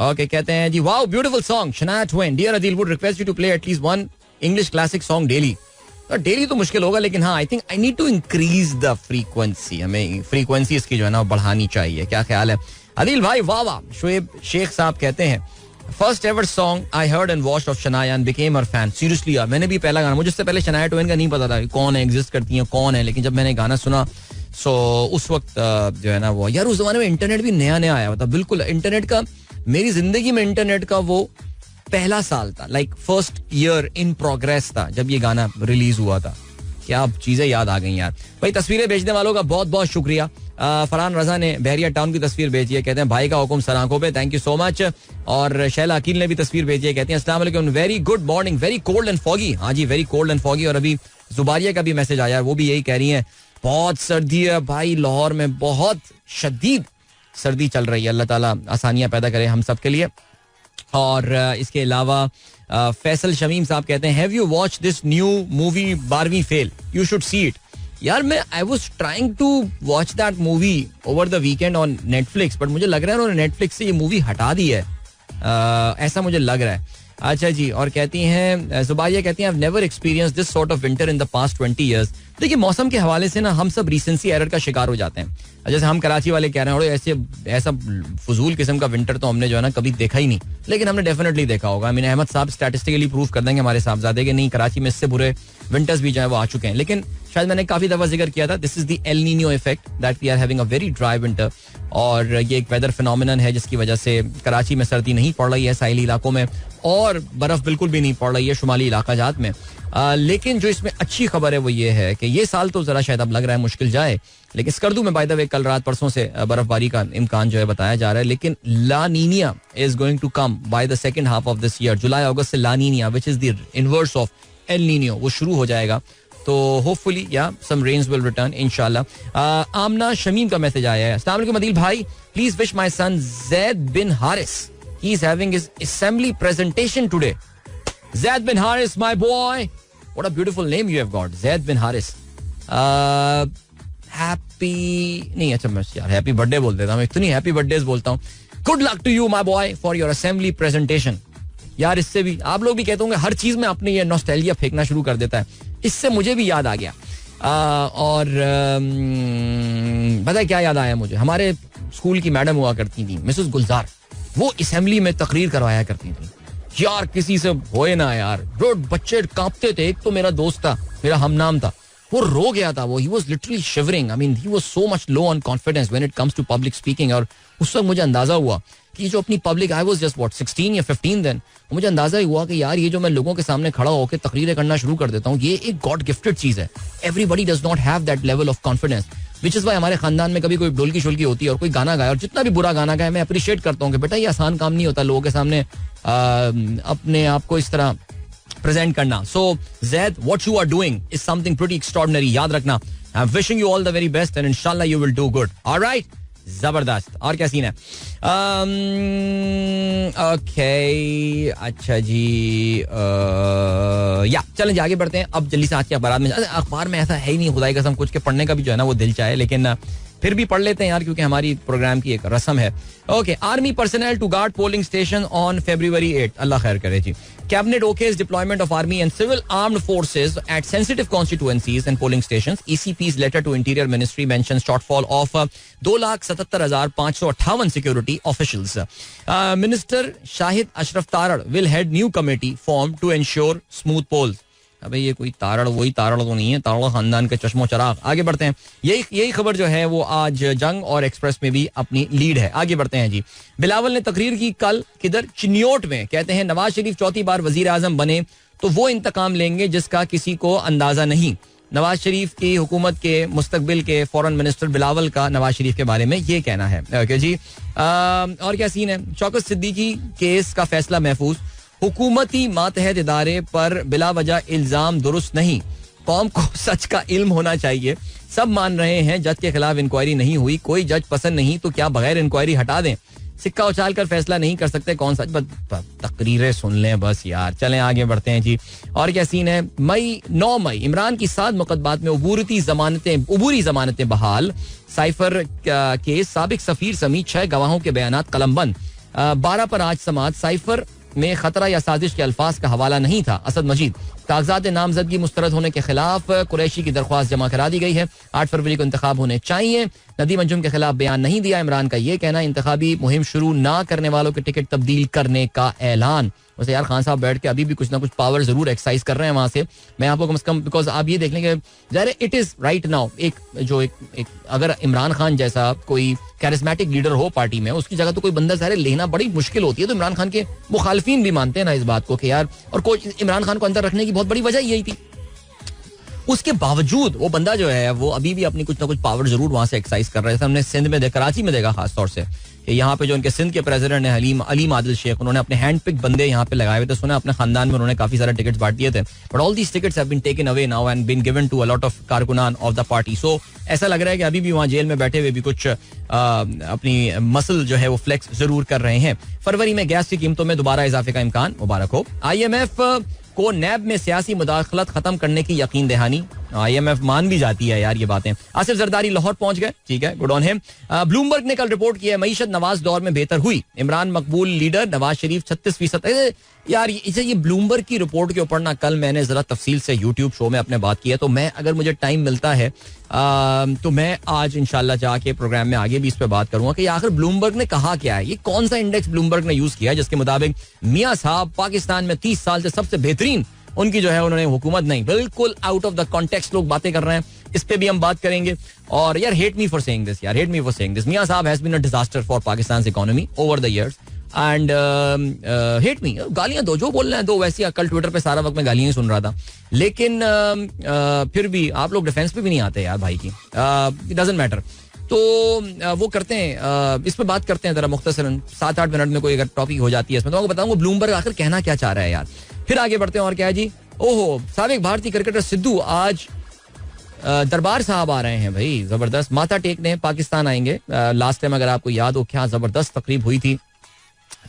ओके कहते हैं जी wow beautiful song Shania Twain. Dear Adeel would request you to play at least one English classic song daily. Daily तो मुश्किल होगा लेकिन हाँ I think I need to increase the frequency. हमें फ्रीक्वेंसी इसकी जो है ना बढ़ानी चाहिए. क्या ख्याल है अदील भाई? वाह वाह. शोएब शेख साहब कहते हैं first ever song I heard and watched of Shanaya and became her fan. Seriously यार मैंने भी पहला गाना, मुझे इससे पहले शनाया ट्वेन का नहीं पता था कौन है, एग्जिस्ट करती है कौन है, लेकिन जब मैंने गाना सुना सो उस वक्त जो है ना वो यार उस जमाने में इंटरनेट भी नया नया आया हुआ था. बिल्कुल इंटरनेट का मेरी जिंदगी में इंटरनेट का वो पहला साल था, like first year in progress था जब ये गाना रिलीज हुआ था. क्या चीजें याद आ गई यार भाई. तस्वीरें भेजने वालों का बहुत बहुत शुक्रिया. फरहान रजा ने बहरिया टाउन की तस्वीर भेजी है, कहते हैं भाई का हुक्म सर आंखों पे. Thank you so much. और शैला अकील ने भी तस्वीर भेजी है, कहते हैं अस्सलाम वालेकुम very good morning very cold and foggy. हाँ जी वेरी कोल्ड एंड फॉगी. और अभी जुबारिया का भी मैसेज आया है, वो भी यही कह रही है बहुत सर्दी है भाई लाहौर में, बहुत शदीद सर्दी चल रही है. अल्लाह ताला आसानियां पैदा करे हम सब के लिए. और इसके अलावा फैसल शमीम साहब कहते हैं have you watch this new movie 12वीं fail, you should see it. यार मैं I was trying to watch that movie over the weekend on Netflix, but मुझे लग रहा है उन्होंने नेटफ्लिक्स से ये मूवी हटा दी है, ऐसा मुझे लग रहा है. अच्छा जी. और कहती हैं जुबारिया कहती हैं I have never experience this sort of winter in the past 20 years. देखिए मौसम के हवाले से ना हम सब रीसेंसी एरर का शिकार हो जाते हैं. जैसे हम कराची वाले कह रहे हैं ऐसे ऐसा फजूल किस्म का विंटर तो हमने जो है ना कभी देखा ही नहीं, लेकिन हमने डेफिनेटली देखा होगा. आई मीन अहमद साहब स्टैटिस्टिकली प्रूव कर देंगे हमारे साहबजादे के नहीं कराची में इससे बुरे विंटर्स भी जो है वो आ चुके हैं. लेकिन शायद मैंने काफी दफा जिक्र किया था this is the El Nino effect that we are having a very dry winter. और ये एक वेदर फिनोमिनन है जिसकी वजह से कराची में सर्दी नहीं पड़ रही है साहिली इलाकों में, और बर्फ बिल्कुल भी नहीं पड़ रही है शुमाली इलाका जात में. लेकिन जो इसमें अच्छी खबर है वो ये है कि ये साल तो जरा शायद अब लग रहा है मुश्किल जाए, लेकिन स्कर्दू में बाय द वे कल रात परसों से बर्फबारी का इम्कान जो है बताया जा रहा है. लेकिन La Nina is going to come by the second half of this year. जुलाई अगस्त से La Nina which is the inverse of El Nino वो शुरू हो जाएगा. तो होपफुली या सम रेन्स विल रिटर्न इंशाल्लाह. आमना शमीम का मैसेज आया है अस्सलाम वालेकुम अदील भाई please wish my son Zaid bin Haris he is having his assembly presentation today. Zaid bin Haris my boy, what a beautiful name you have got, Zaid bin Haris. Happy नहीं अच्छा मैं यार हैप्पी बर्थडे बोल देता हूँ, इतनी हैप्पी बर्थडेज बोलता हूँ. Good luck to you my boy for your assembly presentation. यार इससे भी आप लोग भी कहते होंगे हर चीज में अपने ये नॉस्टैल्जिया फेंकना शुरू कर देता है, इससे मुझे भी याद आ गया. और पता है क्या याद आया मुझे, हमारे स्कूल की मैडम हुआ करती थी मिसेस गुलजार, वो असेंबली में तकरीर करवाया करती थी. यार किसी से होए ना यार, बच्चे कांपते थे. एक तो मेरा दोस्त था, मेरा हमनाम था, वो रो गया था. वो he was literally shivering. I mean he was so much low on confidence when it comes to public speaking. और उस वक्त मुझे अंदाजा हुआ कि जो अपनी public, I was just what 16 या 15 देन, मुझे अंदाजा ही हुआ कि यार ये जो मैं लोगों के सामने खड़ा होकर तकरीरें करना शुरू कर देता हूँ ये एक गॉड गिफ्टेड चीज है. Everybody does not have that level of confidence, which is why हमारे खानदान में कभी कोई ढोलकी शोलकी होती है और कोई गाना गाया और जितना भी बुरा गाना गाया मैं अप्रिशिएट करता हूँ कि बेटा ये आसान काम नहीं होता लोगों के सामने अपने आप को इस तरह प्रेजेंट करना. So Zaid what you are doing is something pretty extraordinary. याद रखना, I am wishing you all the very best and इंशाल्लाह you will do good. Alright, जबरदस्त. और क्या सीन है? ओके अच्छा जी. या चलें आगे बढ़ते हैं अब जल्दी से. आज के अखबार में ऐसा है ही नहीं खुदाई कसम कुछ के पढ़ने का भी जो है ना वो दिल चाहे, लेकिन फिर भी पढ़ लेते हैं यार, क्योंकि हमारी प्रोग्राम की एक रस्म है. Okay, army personnel to guard polling station on February 8. अल्लाह खैर करे जी. Cabinet okays deployment of army and civil armed forces at sensitive constituencies and polling stations. ECP's letter to Interior Ministry mentions shortfall of 2,77,558 security officials. Minister Shahid Ashraf Tarar will head new committee formed to ensure smooth polls. अबे ये कोई तारड़ वही तारड़ तो नहीं है, तारड़ खानदान के चश्मो चराग. आगे बढ़ते हैं. यही खबर जो है वो आज जंग और एक्सप्रेस में भी अपनी लीड है. आगे बढ़ते हैं जी. बिलावल ने तकरीर की कल किधर, चिन्योट में. कहते हैं नवाज शरीफ चौथी बार वजीर आजम बने तो वो इंतकाम लेंगे जिसका किसी को अंदाजा नहीं. नवाज शरीफ की हुकूमत के मुस्तकबिल के फॉरेन मिनिस्टर बिलावल का नवाज शरीफ के बारे में ये कहना है. ओके जी. और क्या सीन है. शौकत सिद्दीकी केस का फैसला महफूज. हुकूमती मातहत इदारे पर बिला वजह इल्जाम दुरुस्त नहीं. कौम को सच का इल्म होना चाहिए. सब मान रहे हैं जज के खिलाफ इंक्वायरी नहीं हुई. कोई जज पसंद नहीं तो क्या बगैर इंक्वायरी हटा दें. सिक्का उछाल कर फैसला नहीं कर सकते. कौन सच. तकरीरें सुन लें बस यार. चलें आगे बढ़ते हैं जी. और क्या सीन है. 9 मई इमरान की 7 मुकदमात में उबूरी जमानतें बहाल. साइफर केस साबिक सफीर समेत 6 गवाहों के बयानात कलमबंद. 12 पर आज समाअत. साइफर में खतरा या साजिश के अल्फाज का हवाला नहीं था. असद मजीद. कागजात नामजदगी मुस्तरद होने के खिलाफ कुरैशी की दरख्वास्त जमा करा दी गई है. 8 फरवरी को इंतखाब होने चाहिए. नदीम अंजुम के खिलाफ बयान नहीं दिया. इमरान का ये कहना. इंतखाबी मुहिम शुरू ना करने वालों के टिकट तब्दील करने का ऐलान. वैसे यार खान साहब बैठ के अभी भी कुछ ना कुछ पावर जरूर एक्सरसाइज कर रहे हैं वहां से. मैं आपको कम से कम, बिकॉज आप ये देख लेंगे ज़ाहिर इट इज राइट नाउ एक अगर इमरान खान जैसा कोई कैरिस्मेटिक लीडर हो पार्टी में, उसकी जगह तो कोई बंदा ज़ाहिर लेना बड़ी मुश्किल होती है. तो इमरान खान के मुखालफिन भी मानते हैं ना इस बात को कि यार, और कोई इमरान खान को अंदर रखने की बहुत बड़ी वजह यही थी. उसके बावजूद वो बंदा जो है वो अभी भी अपनी कुछ ना कुछ पावर जरूर वहां से एक्सरसाइज कर रहे थे. हमने सिंध में कराची में देखा खासतौर से कि यहाँ पे जो उनके सिंध के प्रेसिडेंट है अलीम आदिल शेख, उन्होंने अपने हैंड पिक बंदे यहाँ पे लगाए हुए थे. सुना अपने खानदान में उन्होंने काफी सारे टिकट्स बांट दिए थे. But all these tickets have been taken away now and been given to a lot of कारकुनान ऑफ द पार्टी. सो ऐसा लग रहा है कि अभी भी वहाँ जेल में बैठे हुए भी कुछ अपनी मसल जो है वो फ्लेक्स जरूर कर रहे हैं. फरवरी में गैस की कीमतों में दोबारा इजाफे का इम्कान. मुबारक हो. IMF को नैब में सियासी मुदाखलत खत्म करने की यकीन दहानी. IMF मान भी जाती है यार ये बातें. आसिफ जरदारी लाहौर पहुंच गए. ठीक है, गुड ऑन हिम. ब्लूमबर्ग ने कल रिपोर्ट किया है मईशत नवाज दौर में बेहतर हुई. इमरान मकबूल लीडर, नवाज शरीफ 36%. यार ये ब्लूमबर्ग की रिपोर्ट के ऊपर ना कल मैंने जरा तफसील से यूट्यूब शो में अपने बात की है. तो मैं, अगर मुझे टाइम मिलता है तो मैं आज इंशाल्लाह जाके प्रोग्राम में आगे भी इस पे बात करूंगा कि आखिर ब्लूमबर्ग ने कहा क्या है. ये कौन सा इंडेक्स ब्लूमबर्ग ने यूज किया जिसके मुताबिक मियां साहब पाकिस्तान में 30 साल से सबसे बेहतरीन उनकी जो है उन्होंने हुकूमत नहीं. बिल्कुल आउट ऑफ द कॉन्टेक्स्ट लोग बातें कर रहे हैं. इस पे भी हम बात करेंगे. और यार hate me for saying this. मियां साहब has been a disaster for Pakistan economy over the years and hate me. गालियां दो, जो बोल रहे हैं दो. वैसे कल ट्विटर पे सारा वक्त मैं गालियां ही सुन रहा था. लेकिन फिर भी आप लोग डिफेंस पे भी नहीं आते यार भाई की. It doesn't matter. तो वो करते हैं, इस पे बात करते हैं जरा मुख्तसरन. 7-8 मिनट में कोई अगर टॉपिक हो जाती है इसमें तो आपको बताऊंगा ब्लूमबर्ग आखिर कहना क्या चाह रहा है यार. फिर आगे बढ़ते हैं. और क्या है जी. ओहो, साबिक भारतीय क्रिकेटर सिद्धू आज दरबार साहब आ रहे हैं भाई. जबरदस्त माथा टेकने पाकिस्तान आएंगे. लास्ट टाइम अगर आपको याद हो क्या जबरदस्त तकरीब हुई थी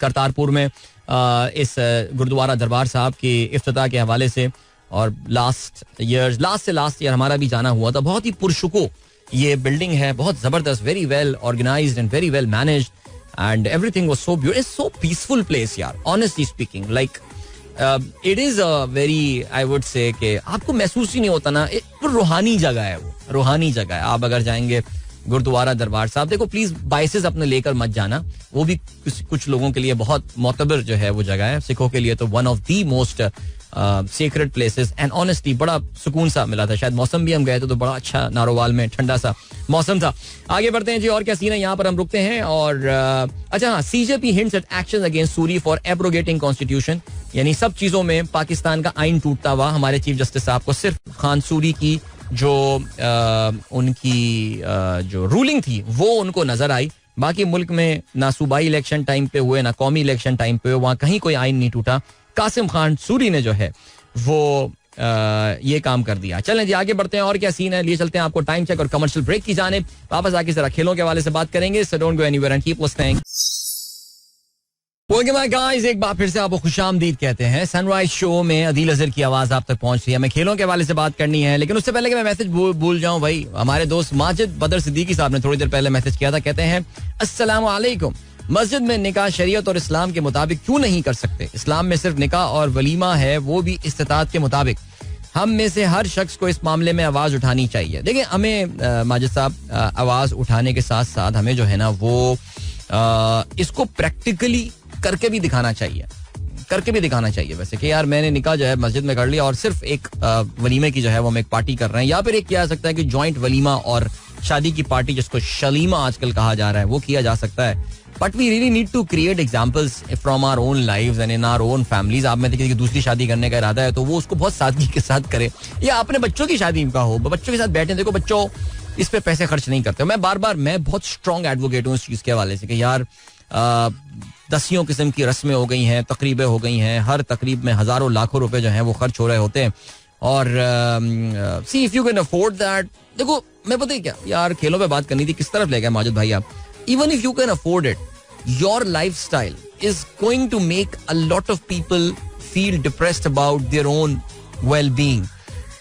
करतारपुर में इस गुरुद्वारा दरबार साहब के इफ्तिताह के हवाले से. और लास्ट ईयर हमारा भी जाना हुआ था. बहुत ही पुरशुको ये बिल्डिंग है, बहुत जबरदस्त, very well organized and very well managed and everything was so beautiful. It's so peaceful place यार, honestly speaking. Like it is a very, I would say कि आपको महसूस ही नहीं होता ना. रूहानी जगह है, वो रूहानी जगह है. आप अगर जाएंगे गुरुद्वारा दरबार साहब, देखो प्लीज बाइसेस अपने लेकर मत जाना. वो भी कुछ लोगों के लिए बहुत मोतबर जो है वो जगह है. सिखों के लिए तो one of the most secret places. And honestly बड़ा सुकून सा मिला था. शायद मौसम भी हम गए थे तो बड़ा अच्छा, नारोवाल में ठंडा सा मौसम था. आगे बढ़ते हैं जी. और क्या सीन है यहाँ पर हम रुकते हैं. और अच्छा हाँ, CJP hints at actions against Suri for abrogating constitution. यानी सब चीजों में पाकिस्तान का आइन टूटता हुआ हमारे चीफ जस्टिस साहब को सिर्फ खान सूरी की जो उनकी जो रूलिंग थी वो उनको नजर आई. बाकी मुल्क में ना सूबाई इलेक्शन टाइम पे हुए ना कौमी इलेक्शन टाइम पे हुए, वहां कहीं कोई आइन नहीं टूटा. कासिम खान सूरी ने जो है वो ये काम कर दिया. चलें जी आगे बढ़ते हैं. और क्या सीन है, लिए चलते हैं आपको टाइम चेक और कमर्शियल ब्रेक की जाने. वापस आके जरा खेलों के हवाले से बात करेंगे. So don't go anywhere and keep listening. वो ओके माय गाइस, एक बार फिर से आपको खुशामदीद कहते हैं। सनराइज शो में अदील अजहर की आवाज आप तक पहुंच रही है। मैं खेलों के हवाले से बात करनी है, लेकिन उससे पहले कि मैं मैसेज भूल जाऊं, भाई हमारे दोस्त माजिद बदर सिद्दीकी साहब ने थोड़ी देर पहले मैसेज किया था। कहते हैं अस्सलाम वालेकुम, मस्जिद में निकाह शरीयत और इस्लाम के मुताबिक क्यों नहीं कर सकते? इस्लाम में सिर्फ निकाह और वलीमा है, वो भी इस्तिताअत के मुताबिक। हम में से हर शख्स को इस मामले में आवाज उठानी चाहिए। देखिए, हमें माजिद साहब आवाज उठाने के साथ साथ हमें जो है ना वो इसको प्रैक्टिकली करके भी दिखाना चाहिए वैसे कि यार मैंने निकाह जो है मस्जिद में कर लिया और सिर्फ एक वलीमे की जो है वो हम एक पार्टी कर रहे हैं, या फिर एक किया जा सकता है कि जॉइंट वलीमा और शादी की पार्टी जिसको शलीमा आजकल कहा जा रहा है वो किया जा सकता है। But we really need to create examples from our own lives and in our own families. आप में देखिए कि दूसरी शादी करने का इरादा है तो वो उसको बहुत सादगी के साथ करे, या अपने बच्चों की शादी का हो, बच्चों के साथ बैठे, देखो बच्चों इस पे पैसे खर्च नहीं करते। मैं बहुत स्ट्रॉन्ग एडवोकेट हूँ इस चीज के हवाले से कि यार दसियों किस्म की रस्में हो गई हैं, तकरीबें हो गई हैं, हर तकरीब में हजारों लाखों रुपए जो हैं वो खर्च हो रहे होते हैं। और see if you can afford that, देखो मैं पता है क्या यार, खेलों पे बात करनी थी, किस तरफ ले गए माजिद भाई आप। Even if you can afford it, your lifestyle is going to make a lot of people feel depressed about their own well being.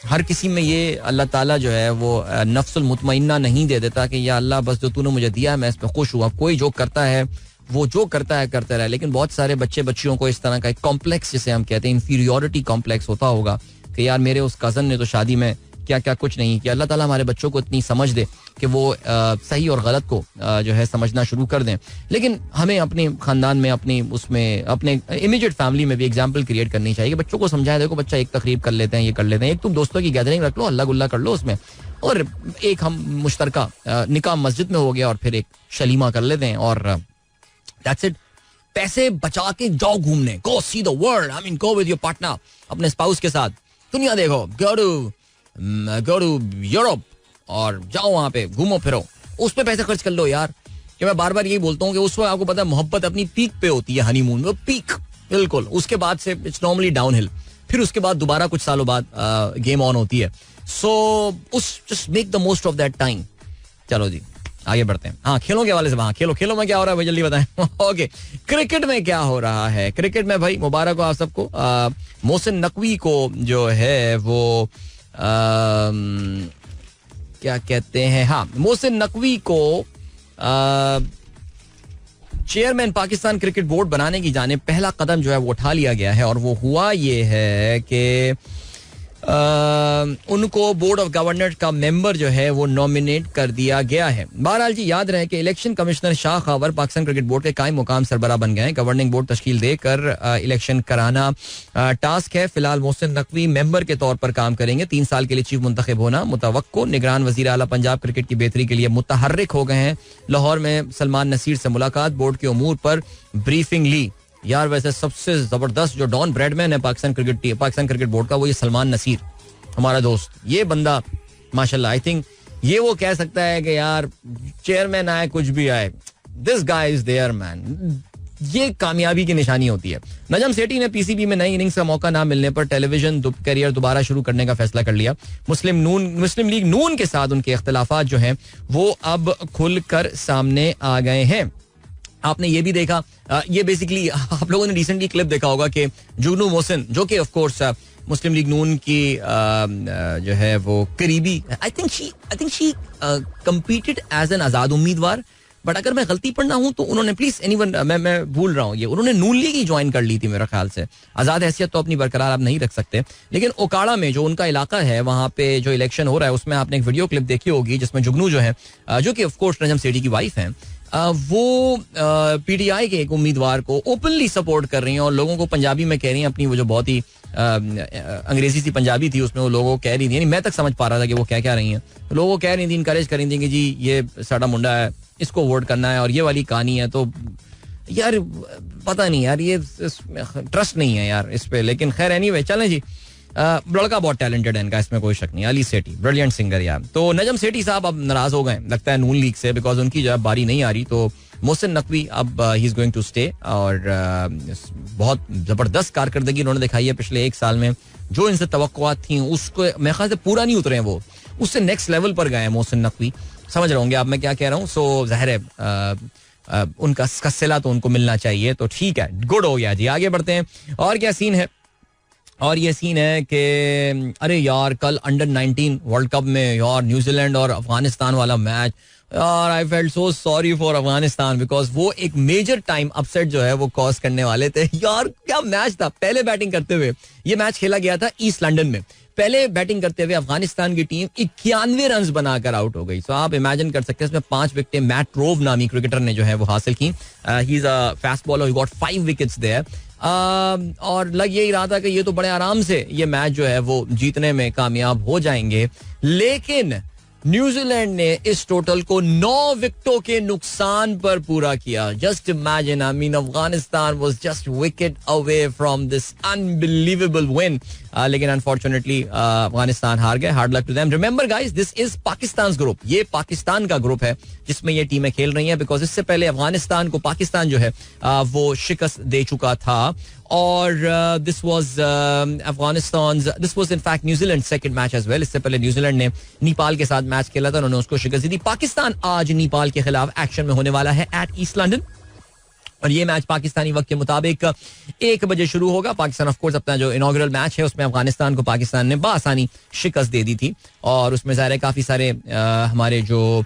हर किसी में ये अल्लाह ताला जो है वो नफ्सुल मुतमइन्ना नहीं दे देता कि या अल्लाह बस जो तूने मुझे दिया है मैं इस पे खुश हूँ। अब कोई जो करता है वो जो करता है करते रहे, लेकिन बहुत सारे बच्चियों को इस तरह का एक कॉम्प्लेक्स जिसे हम कहते हैं इंफीरियोरिटी कॉम्प्लेक्स होता होगा कि यार मेरे उस कजन ने तो शादी में क्या क्या कुछ नहीं किया। अल्लाह ताला हमारे बच्चों को इतनी समझ दे कि वो सही और गलत को जो है समझना शुरू कर दें। लेकिन हमें अपने खानदान में अपने इमीडिएट फैमिली में भी एग्जाम्पल क्रिएट करनी चाहिए। बच्चों को समझाए, देखो बच्चा एक तकरीब कर लेते हैं, ये कर लेते हैं, एक तुम दोस्तों की गैदरिंग रख लो, अल्लाह गुल्ला कर लो उसमें, और एक हम मुश्तरका निकाह मस्जिद में हो गया और फिर एक शलीमा कर लेते हैं और दैट्स इट। पैसे बचा के जाओ घूमने, go see the world, I mean go with your partner, अपने स्पाउस के साथ दुनिया देखो, गो टू यूरोप और जाओ वहां पे घूमो फिरो, उस पे पैसे खर्च कर लो यार। कि मैं बार बार यही बोलता हूँ कि उस वक्त आपको पता है मोहब्बत अपनी पीक पे होती है, हनीमून में पीक बिल्कुल, उसके बाद से इट्स नॉर्मली डाउनहिल, फिर उसके बाद दोबारा कुछ सालों बाद गेम ऑन होती है। So just make the most of that time. चलो जी आगे बढ़ते हैं। हाँ, खेलों के हवाले से, हाँ खेलों में क्या हो रहा है भाई जल्दी बताएं। ओके, क्रिकेट में क्या हो रहा है? क्रिकेट में भाई मुबारक हो आप सबको, मोहसिन नकवी को जो है वो क्या कहते हैं, हाँ मोहसिन नकवी को चेयरमैन पाकिस्तान क्रिकेट बोर्ड बनाने की जाने पहला कदम जो है वो उठा लिया गया है, और वो हुआ ये है कि उनको बोर्ड ऑफ गवर्नर का मेंबर जो है वो नॉमिनेट कर दिया गया है। बहरहाल जी याद रहे कि election commissioner Shah Khawar Pakistan cricket board के कायम मुकाम सरबराह बन गए हैं। गवर्निंग बोर्ड तश्कील देकर इलेक्शन कराना टास्क है। फिलहाल मोहसिन नकवी मेंबर के तौर पर काम करेंगे। 3 साल के लिए चीफ मुंतखब होना मुतवक्को। निगरान वजीर आला पंजाब क्रिकेट की बेहतरी के लिए मुतहर्रिक हो गए हैं। लाहौर में सलमान नसीर से मुलाकात, बोर्ड के उमूर पर ब्रीफिंग ली। यार वैसे सबसे जबरदस्त जो डॉन ब्रैडमैन है पाकिस्तान क्रिकेट बोर्ड का, वो ये सलमान नसीर हमारा दोस्त, ये बंदा माशाल्लाह, आई थिंक ये वो कह सकता है कि यार चेयरमैन आए कुछ भी आए, this guy is there man. ये कामयाबी की निशानी होती है। नजम सेठी ने पीसीबी में नई इनिंग्स का मौका ना मिलने पर टेलीविजन करियर दोबारा शुरू करने का फैसला कर लिया। मुस्लिम लीग नून के साथ उनके इख्तिलाफात जो हैं वो अब खुलकर सामने आ गए हैं। आपने ये भी देखा, ये बेसिकली आप लोगों ने रिसेंटली क्लिप देखा होगा कि जुगनू मोहसिन जो कि ऑफ कोर्स मुस्लिम लीग नून की जो है वो करीबी, I think she competed as an आजाद उम्मीदवार, बट अगर मैं गलती पर ना हूं तो उन्होंने प्लीज एनीवन, मैं भूल रहा हूँ, ये उन्होंने नून लीग ही ज्वाइन कर ली थी मेरे ख्याल से। आजाद हैसियत तो अपनी बरकरार आप नहीं रख सकते, लेकिन ओकाड़ा में जो उनका इलाका है वहां पे जो इलेक्शन हो रहा है उसमें आपने एक वीडियो क्लिप देखी होगी जिसमें जुगनू जो है जो कि ऑफ कोर्स नजम सेठी की वाइफ है, वो पीटीआई के एक उम्मीदवार को ओपनली सपोर्ट कर रही हैं और लोगों को पंजाबी में कह रही हैं अपनी, वो जो बहुत ही अंग्रेजी सी पंजाबी थी उसमें वो लोगों को कह रही थी, यानी मैं तक समझ पा रहा था कि वो क्या रही हैं, लोगों को कह रही थी, इनकरेज कर रही थी कि जी ये साडा मुंडा है, इसको वोट करना है और ये वाली कहानी है। तो यार पता नहीं यार, ये ट्रस्ट नहीं है यार इस पे, लेकिन खैर एनीवे चलें जी। लड़का बहुत टैलेंटेड है इनका, इसमें कोई शक नहीं। अली सेठी ब्रिलियंट सिंगर यार। तो नजम सेठी साहब अब नाराज हो गए लगता है नून लीग से, बिकॉज उनकी जो बारी नहीं आ रही। तो मोहसिन नकवी अब he is going to stay, और बहुत जबरदस्त कारकर्दगी उन्होंने दिखाई है पिछले 1 साल में। जो इनसे तवक्कुआत थी उसको मेरे ख्याल से पूरा नहीं उतरे हैं, वो उससे नेक्स्ट लेवल पर गए हैं मोहसिन नकवी। समझ रहे होंगे आप मैं क्या कह रहा हूँ। सो ज़ाहिर है उनका सिला तो उनको मिलना चाहिए. तो ठीक है, गुड हो गया जी. आगे बढ़ते हैं. और क्या सीन है? और ये सीन है कि अरे यार कल अंडर 19 वर्ल्ड कप में यार न्यूजीलैंड और अफगानिस्तान वाला मैच, यार I felt so sorry for Afghanistan because वो एक मेजर टाइम अपसेट जो है वो कॉज करने वाले थे. यार क्या मैच था. पहले बैटिंग करते हुए ये मैच खेला गया था ईस्ट लंदन में. पहले बैटिंग करते हुए अफगानिस्तान की टीम 91 रन बनाकर आउट हो गई. सो आप इमेजिन कर सकते हैं इसमें 5 विकेटें मैट रोव नामी क्रिकेटर ने जो है वो हासिल की. He is a fast bowler, he got 5 wickets there. और लग यही रहा था कि ये तो बड़े आराम से ये मैच जो है वो जीतने में कामयाब हो जाएंगे, लेकिन न्यूजीलैंड ने इस टोटल को 9 विकेटों के नुकसान पर पूरा किया. Just imagine, I mean Afghanistan was just wicket away from this unbelievable win. लेकिन अनफॉर्चुनेटली अफगानिस्तान हार गए. Hard luck to them. Remember guys, this is Pakistan group. ये पाकिस्तान का ग्रुप है जिसमें ये टीमें खेल रही हैं, बिकॉज इससे पहले अफगानिस्तान को पाकिस्तान जो है वो शिकस्त दे चुका था. और this was Afghanistan, this was in fact New Zealand second match as well. इससे पहले न्यूजीलैंड ने नेपाल के साथ मैच खेला था, उन्होंने उसको शिकस्त दी. पाकिस्तान आज नेपाल के खिलाफ एक्शन में होने वाला है एट ईस्ट लंदन, और ये मैच पाकिस्तानी वक्त के मुताबिक 1 बजे शुरू होगा. पाकिस्तान ऑफ कोर्स अपना जो इनॉग्रल मैच है उसमें अफगानिस्तान को पाकिस्तान ने बासानी शिकस्त दे दी थी, और उसमें ज़ाहिर है काफ़ी सारे हमारे जो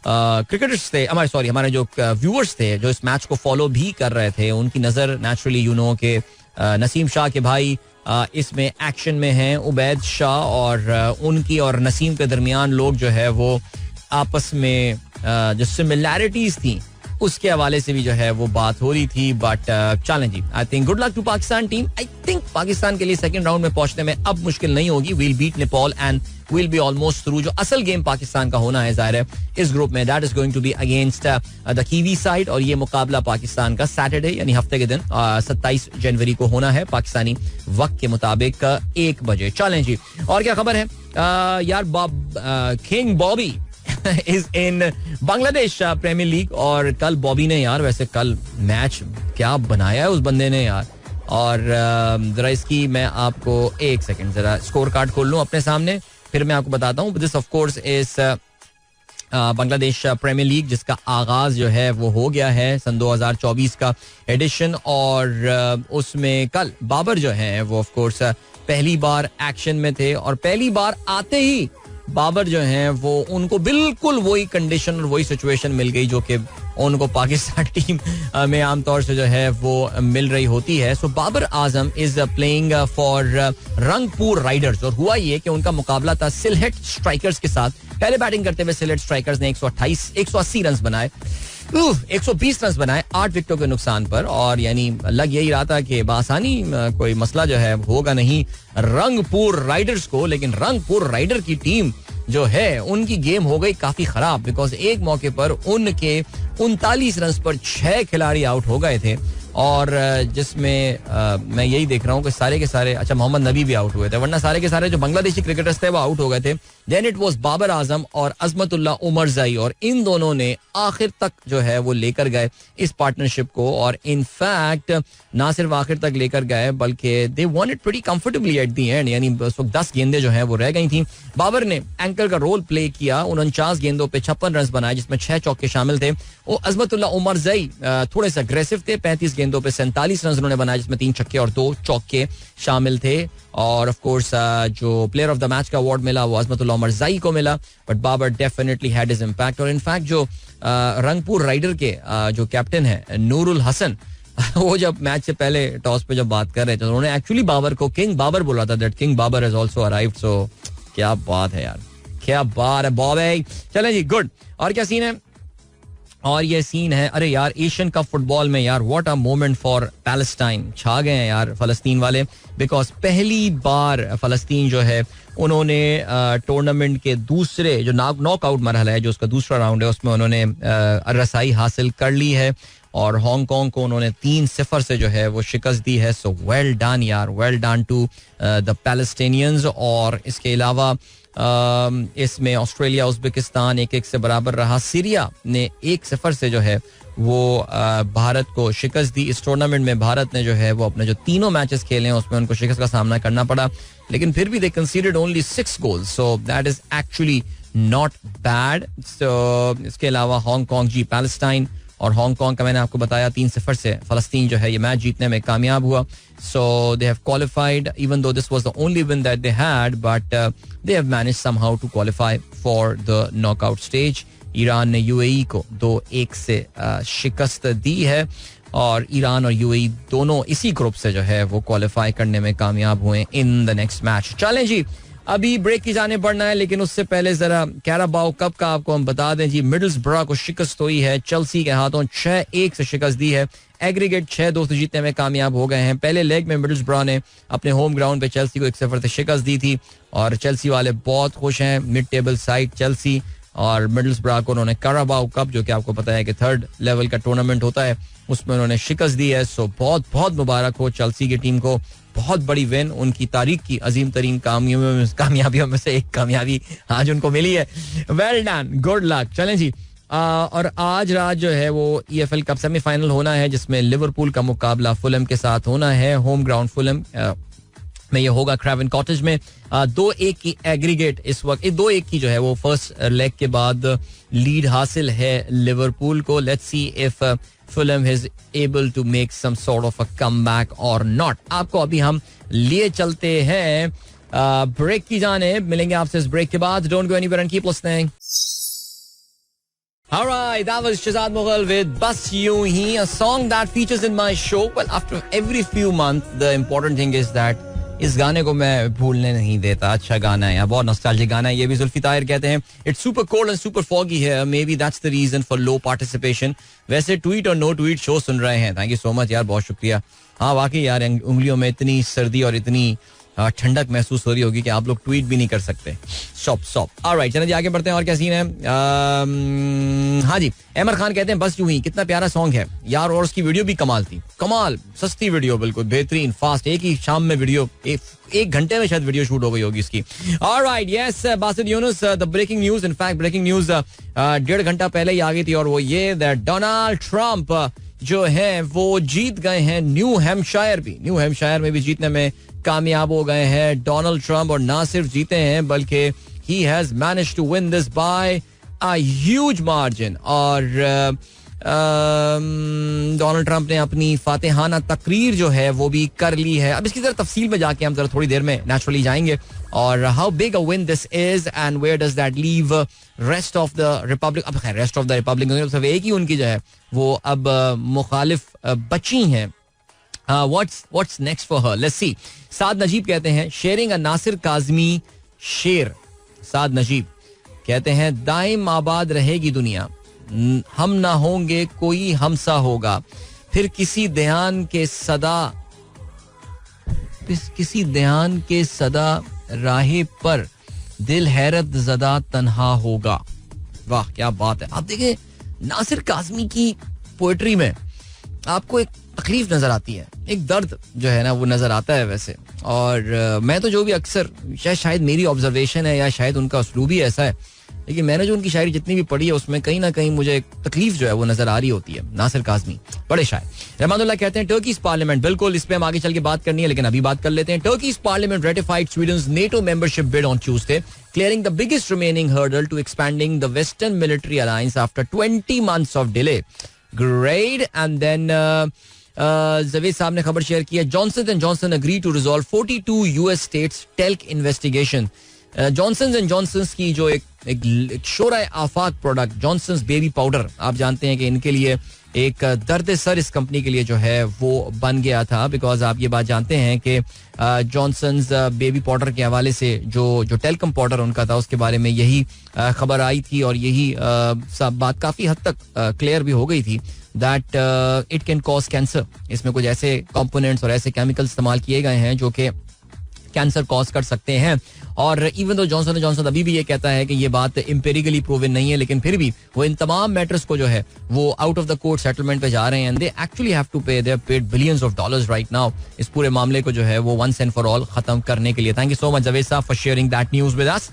क्रिकेटर्स थे, हमारे जो व्यूअर्स थे जो इस मैच को फॉलो भी कर रहे थे, उनकी नज़र नेचुरली यू नो के नसीम शाह के भाई इसमें एक्शन में हैं, उबैद शाह, और उनकी और नसीम के दरमियान लोग जो है वो आपस में जो सिमिलैरिटीज थी उसके हवाले से भी जो है वो बात हो रही थी. But challenging, I think good luck to Pakistan team. I think Pakistan के लिए सेकंड राउंड में पहुंचने में अब मुश्किल नहीं होगी. We'll beat Nepal and we'll be almost through. जो असल गेम पाकिस्तान का होना है ज़ाहिर है इस ग्रुप में, that is going to be against the Kiwi side, और ये मुकाबला पाकिस्तान का सैटरडे यानी हफ्ते के दिन 27 जनवरी को होना है पाकिस्तानी वक्त के मुताबिक 1 बजे. चलें जी, और क्या खबर है यार. King Bobby is in Bangladesh Premier League, और कल बॉबी ने यार, वैसे कल मैच क्या बनाया है उस बंदे ने यार. और जरा इसकी मैं आपको 1 सेकंड जरा स्कोर कार्ड खोल लूं अपने सामने, फिर मैं आपको बताता हूँ. This of course is Bangladesh Premier League जिसका आगाज जो है वो हो गया है सन 2024 का एडिशन, और उसमें कल बाबर जो है वो ऑफ कोर्स पहली बार एक्शन में थे, और पहली बार आते ही बाबर जो हैं वो उनको बिल्कुल वही कंडीशन और वही सिचुएशन मिल गई जो कि उनको पाकिस्तान टीम में आमतौर से जो है वो मिल रही होती है. So Babar Azam is playing for Rangpur Riders, और हुआ ये कि उनका मुकाबला था सिलहेट स्ट्राइकर्स के साथ. पहले बैटिंग करते हुए सिलहेट स्ट्राइकर्स ने 180 रन बनाए, 120 रन बनाए 8 विकेटों के नुकसान पर, और यानी लग यही रहा था कि बासानी कोई मसला जो है होगा नहीं रंगपुर राइडर्स को. लेकिन रंगपुर राइडर की टीम जो है उनकी गेम हो गई काफी खराब, बिकॉज एक मौके पर उनके 39 रन पर 6 खिलाड़ी आउट हो गए थे, और जिसमें मैं यही देख रहा हूँ कि सारे के सारे, अच्छा मोहम्मद नबी भी आउट हुए थे, वरना सारे के सारे जो बांग्लादेशी क्रिकेटर्स थे वो आउट हो गए थे. Then it was Babar Azam और अजमतुल्लाह उमरज़ई, और इन दोनों ने आखिर तक जो है वो लेकर गए इस पार्टनरशिप को, और इनफैक्ट ना सिर्फ आखिर तक लेकर गए बल्कि they won it pretty comfortably at the end. यानी उस वक्त 10 गेंदें जो है वो रह गई थी. बाबर ने एंकर का रोल प्ले किया, 49 गेंदों पे 56 रन बनाए जिसमें 6 चौके शामिल थे. वो अजमतुल्लाह उमरज़ई थोड़े से अग्रेसिव थे, 35 गेंदों पे 47 रन उन्होंने बनाए जिसमें 3 छक्के और 2 चौके शामिल थे. और ऑफ कोर्स जो प्लेयर ऑफ द मैच का अवार्ड मिला वो अजमतुल्लाह उमरज़ई को मिला, but Babar definitely had his impact. और इनफैक्ट जो रंगपुर राइडर के जो कैप्टन है नूरुल हसन, वो जब मैच से पहले टॉस पे जब बात कर रहे थे उन्होंने एक्चुअली बाबर को किंग बाबर बोला था. That king Babar has also arrived. So क्या बात है यार, क्या बात है बॉबी. चलें जी, गुड. और क्या सीन है? और ये सीन है, अरे यार एशियन कप फुटबॉल में यार what a moment for Palestine. छा गए हैं यार फलस्तीन वाले, बिकॉज पहली बार फलस्तीन जो है उन्होंने टूर्नामेंट के दूसरे जो नॉकआउट मरहला है, जो उसका दूसरा राउंड है, उसमें उन्होंने रसाई हासिल कर ली है, और हांगकांग को उन्होंने 3-0 से जो है वो शिकस्त दी है. सो वेल डन यार, well done to the Palestinians. और इसके अलावा इसमें ऑस्ट्रेलिया उज़्बेकिस्तान 1-1 से बराबर रहा. सीरिया ने 1-0 से जो है वो भारत को शिकस्त दी. इस टूर्नामेंट में भारत ने जो है वो अपने जो तीनों मैचेस खेले हैं उसमें उनको शिकस्त का सामना करना पड़ा, लेकिन फिर भी they considered only 6 goals, so that is actually not bad. So इसके अलावा हांगकांग जी पैलेस्टाइन और हांगकांग का मैंने आपको बताया 3-0 से फलस्तीन जो है ये मैच जीतने में कामयाब हुआ. So they have qualified even though this was the only win that they had, but they have managed somehow to qualify for the knockout stage. Iran ने यूएई को 2-1 से शिकस्त दी है और ईरान और यूएई दोनों इसी ग्रुप से जो है वो क्वालिफाई करने में कामयाब हुए इन द नेक्स्ट मैच. चलें जी, अभी ब्रेक की जाने बढ़ना है, लेकिन उससे पहले जरा कैराबाओ कप का आपको हम बता दें जी. मिडलसब्रो को शिकस्त हुई है, चेल्सी के हाथों 6-1 से शिकस्त दी है. एग्रीगेट 6-2 से जीतने में कामयाब हो गए हैं. पहले लेग में मिडलसब्रो ने अपने होम ग्राउंड पे चेल्सी को 1-0 से शिकस्त दी थी और चेल्सी वाले बहुत खुश हैं. मिड टेबल साइड चेल्सी और मिडलसब्रो को उन्होंने कैराबाओ कप, जो कि आपको पता है कि 3rd लेवल का टूर्नामेंट होता है, उसमें उन्होंने शिकस्त दी है. सो बहुत बहुत मुबारक हो चेल्सी की टीम को. बहुत बड़ी विन, उनकी तारीख की अजीम तरीन कामयाबियों में से एक कामयाबी आज उनको मिली है. Well done, good luck. चलें जी, और आज रात जो है वो EFL कप सेमीफाइनल होना है जिसमें लिवरपूल का मुकाबला फुलहम के साथ होना है. होम ग्राउंड फुलहम में ये होगा क्रेवन कॉटेज में. 2-1 की एग्रीगेट इस वक्त 2-1 की जो है वो फर्स्ट लेग के बाद लीड हासिल है लिवरपूल को. Let's see if Fulham is able to make some sort of a comeback or not. आपको अभी हम लिए चलते हैं ब्रेक की जाने. मिलेंगे आपसे इस ब्रेक के बाद. Don't go anywhere and keep listening. Alright, that was Shazad Mughal with Bas Yun Hi, a song that features in my show. Well, after every few months, the important thing is that इस गाने को मैं भूलने नहीं देता. अच्छा गाना है, बहुत नॉस्टैल्जिक गाना है. ये भी जुल्फी ताहिर कहते हैं it's super cold and super foggy है. Maybe that's the reason for low participation. वैसे ट्वीट और नो ट्वीट शो सुन रहे हैं. थैंक यू सो मच यार, बहुत शुक्रिया. हाँ वाकई यार, उंगलियों में इतनी सर्दी और इतनी ठंडक महसूस हो रही होगी कि आप लोग ट्वीट भी नहीं कर सकते. स्टॉप. ऑलराइट, चलिए जी आगे बढ़ते हैं. और क्या सीन है? हाँ जी, अहमद खान कहते हैं बस यूं ही, कितना प्यारा सॉन्ग है यार, और उसकी वीडियो भी कमाल थी. कमाल, सस्ती वीडियो, बिल्कुल बेहतरीन, फास्ट. एक ही शाम में वीडियो, एक घंटे में शायद वीडियो शूट हो गई होगी इसकी. Alright, yes Basit Younus, the breaking news. In fact breaking news 1.5 घंटा पहले ही आ गई थी और वो ये दैट डोनाल्ड ट्रंप जो है वो जीत गए हैं न्यू हैम्पशायर में भी जीतने में कामयाब हो गए हैं डोनाल्ड ट्रंप. और ना सिर्फ जीते हैं बल्कि he has managed to win this by a huge margin. और डोनाल्ड ट्रंप ने अपनी फातिहाना तकरीर जो है वो भी कर ली है. अब इसकी जरा तफसील में जाके हम जरा थोड़ी देर में नेचुरली जाएंगे और how big a win this is and where does that leave rest of the republic. अब खैर रेस्ट ऑफ द रिपब्लिक सिर्फ एक ही उनकी जो है वो अब मुखालिफ बची हैं. What's next for her? Let's see. साद नजीब कहते हैं शेयरिंग अ नासिर काज़मी शेर. साद नजीब कहते हैं दाइम आबाद रहेगी दुनिया, हम ना होंगे कोई हमसा होगा, फिर किसी ध्यान के सदा राहे पर दिल हैरत ज़दा तन्हा होगा. वाह क्या बात है. आप देखें नासिर काज़मी की पोएट्री में आपको एक तकलीफ नजर आती है, एक दर्द जो है ना वो नजर आता है वैसे. और मैं तो जो भी अक्सर शायद मेरी ऑब्जर्वेशन है या शायद उनका उसलूब ही ऐसा है, लेकिन मैंने जो उनकी शायरी जितनी भी पढ़ी है उसमें कहीं ना कहीं मुझे एक तकलीफ जो है वो नजर आ रही होती है. नासिर काज़मी बड़े शायर. रहमानुल्लाह कहते हैं टर्कीज पार्लियामेंट, बिल्कुल इस पे हम आगे चल के बात करनी है लेकिन अभी बात कर लेते हैं. Turkey's parliament ratified Sweden's NATO membership bid on Tuesday, clearing the biggest remaining hurdle to expanding the Western military alliance after 20 months of delay. Great. And then Javed Sahab ने खबर शेयर किया Johnson and Johnson agree to resolve 42 US states talc investigation. Johnson and Johnson की जो एक शोरा आफाक product Johnson baby powder, आप जानते हैं कि इनके लिए एक दर्द सर इस कंपनी के लिए जो है वो बन गया था. बिकॉज आप ये बात जानते हैं कि जॉनसन बेबी पाउडर के हवाले से जो टेलकम पाउडर उनका था उसके बारे में यही खबर आई थी और यही सब बात काफी हद तक क्लियर भी हो गई थी that it can cause cancer. इसमें कुछ ऐसे कंपोनेंट्स और ऐसे केमिकल इस्तेमाल किए गए हैं जो कि कैंसर कॉज कर सकते हैं. और even though Johnson and Johnson अभी भी ये कहता है कि ये बात एम्पेरिकली प्रूवन नहीं है, लेकिन फिर भी वो इन तमाम मैटर्स को जो है वो out of the court settlement पे जा रहे हैं. And they actually have to pay, they have paid billions of dollars right now इस पूरे मामले को जो है वो वंस एंड फॉर ऑल खत्म करने के लिए. Thank you so much Javed साहब for sharing that news with us.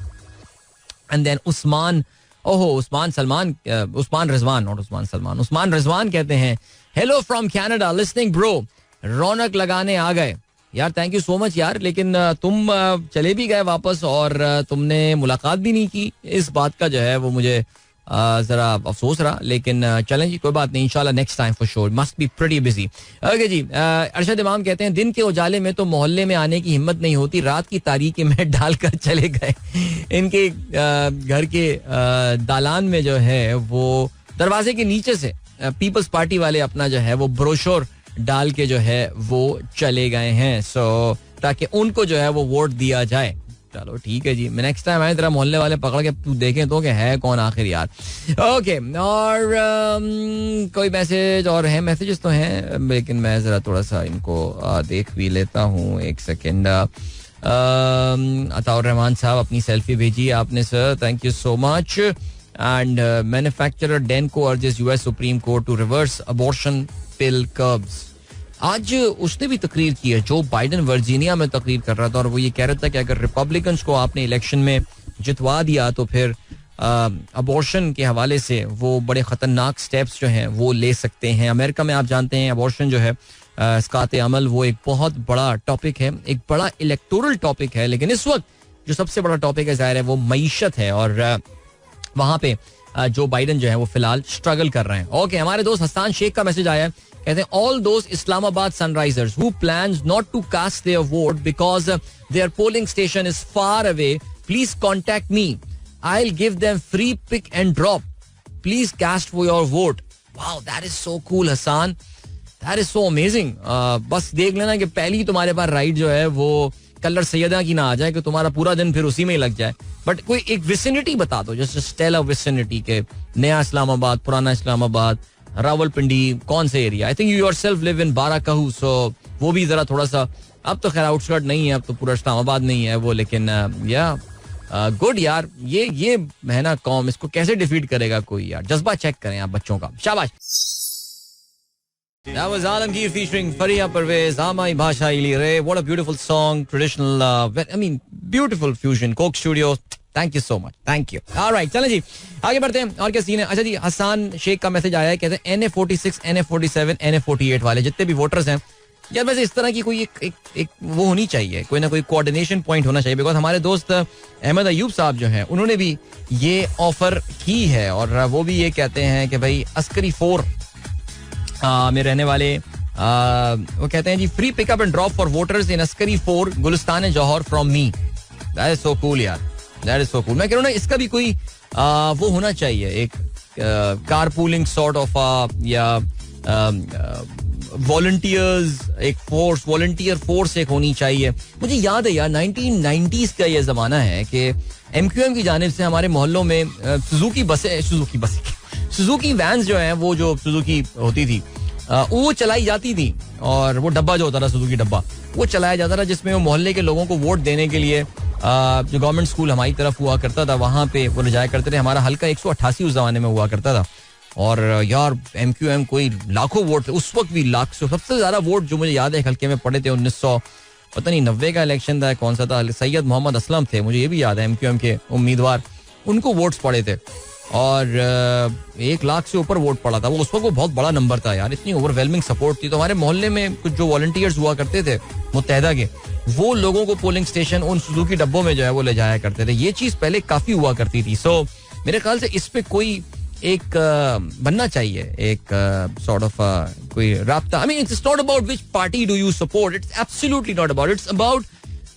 And then Usman Rizwan कहते हैं hello from Canada listening bro, रौनक लगाने आ गए. यार थैंक यू सो मच यार, लेकिन तुम चले भी गए वापस और तुमने मुलाकात भी नहीं की. इस बात का जो है वो मुझे जरा अफसोस रहा, लेकिन चलें जी, कोई बात नहीं, इंशाल्लाह next time for sure, must be pretty busy. Okay जी. अरशद इमाम कहते हैं दिन के उजाले में तो मोहल्ले में आने की हिम्मत नहीं होती, रात की तारीकी में डालकर चले गए. इनके घर के दालान में जो है वो दरवाजे के नीचे से पीपल्स पार्टी वाले अपना जो है वो ब्रोशोर डाल के जो है वो चले गए हैं, सो ताकि उनको जो है वो वोट दिया जाए. चलो ठीक है जी, मैं नेक्स्ट टाइम आए तेरा मोहल्ले वाले पकड़ के तू देखें तो कि है कौन आखिर यार. ओके. और कोई मैसेज और है, मैसेजेस तो हैं लेकिन मैं जरा थोड़ा सा इनको देख भी लेता हूँ. एक सेकेंड. अताउर रहमान साहब अपनी सेल्फी भेजी आपने sir, thank you so much. And manufacturer Danco urges US Supreme Court to reverse abortion pill curbs. आज उसने भी तकरीर की है, जो बाइडन वर्जीनिया में तकरीर कर रहा था और वो ये कह रहा था कि अगर रिपब्लिकन्स को आपने इलेक्शन में जितवा दिया तो फिर अबॉर्शन के हवाले से वो बड़े खतरनाक स्टेप्स जो हैं वो ले सकते हैं. अमेरिका में आप जानते हैं अबॉर्शन जो है इसकाते अमल वो एक बहुत बड़ा टॉपिक है, एक बड़ा इलेक्टोरल टॉपिक है, लेकिन इस वक्त जो सबसे बड़ा टॉपिक है जाहिर है वो मईशत है और वहां पे जो बाइडन जो है वो फिलहाल स्ट्रगल कर रहे हैं. ओके. हमारे दोस्त हसन शेख का मैसेज आया है, कहते हैं all those Islamabad Sunrisers who plans not to cast their vote because their polling station is far away, please contact me, I will give them free pick and drop, please cast for your vote. Wow, that is so cool Hasan, that is so amazing. बस देख लेना कि पहली तुम्हारे पास right जो है वो colour Syeda की ना आ जाए कि तुम्हारा पूरा दिन फिर उसी में ही लग जाए. बट कोई एक विसिनिटी बता दो, जस्ट टेल अ विसिनिटी के नया इस्लामाबाद, पुराना इस्लामाबाद, रावलपिंडी, कौन से area. I think you yourself live in Barakahu, so वो भी जरा थोड़ा सा, अब तो खैर आउटस्कर्ट नहीं है, अब तो पूरा इस्लामाबाद नहीं है वो, लेकिन या गुड यार. ये है ना कौम, इसको कैसे डिफीट करेगा कोई यार. जज्बा चेक करें आप बच्चों का, शाबाश. That was Alamgir featuring Fariha Parvez, Amai Bhasha Ili Re. What a beautiful song, traditional, beautiful fusion. Coke Studios, thank you so much. Thank you. All right, चलें जी आगे बढ़ते हैं. और क्या सीन है. अच्छा जी, हसन शेख का मैसेज आया है, कहते हैं NA46, NA47, NA48 वाले जितने भी वोटर्स हैं यार, वैसे इस तरह की कोई एक वो होनी चाहिए, कोई ना कोई कोऑर्डिनेशन पॉइंट होना चाहिए. बिकॉज हमारे दोस्त अहमद अयूब साहब जो हैं उन्होंने भी ये ऑफर की है और वो भी ये कहते हैं कि भाई अस्करी 4 में रहने वाले वो कहते हैं जी free pickup and drop for voters in Askari 4 Gulistan Jauhar from me. That is so cool यार, दैट इज सो कूल. मैं कह रहा हूँ ना इसका भी कोई वो होना चाहिए, एक कार पूलिंग सॉर्ट ऑफ या वॉलंटियर्स, एक फोर्स, वॉलंटियर फोर्स एक होनी चाहिए. मुझे याद है यार 1990s का ये जमाना है कि MQM की जानिब से हमारे मोहल्लों में सुजुकी वैन्स जो हैं वो जो सुजुकी होती थी वो चलाई जाती थी और वो डब्बा जो होता था सुजुकी डब्बा वो चलाया जाता था जिसमें वो मोहल्ले के लोगों को वोट देने के लिए जो गवर्नमेंट स्कूल हमारी तरफ हुआ करता था वहाँ पे वो ले जाया करते थे. हमारा हल्का 188 उस जमाने में हुआ करता था और यार MQM कोई लाखों वोट थे उस वक्त भी, लाख से सबसे ज्यादा वोट जो मुझे याद है हल्के में पड़े थे 1990 का इलेक्शन था, कौन सा था, सैयद मोहम्मद असलम थे, मुझे ये भी याद है MQM के उम्मीदवार, उनको वोट्स पड़े थे और 1 लाख से ऊपर वोट पड़ा था. वो उस वक्त वो बहुत बड़ा नंबर था यार, इतनी ओवरवेलमिंग सपोर्ट थी. तो हमारे मोहल्ले में कुछ जो वॉलंटियर्स हुआ करते थे मुत्तहदा के, वो लोगों को पोलिंग स्टेशन उन सुजुकी डब्बों में जो है वो ले जाया करते थे. ये चीज पहले काफी हुआ करती थी. सो मेरे ख्याल से इस पे कोई एक बनना चाहिए, एक सॉर्ट ऑफ कोई राब्ता. I mean it's not about which party do you support, it's absolutely not about, it's about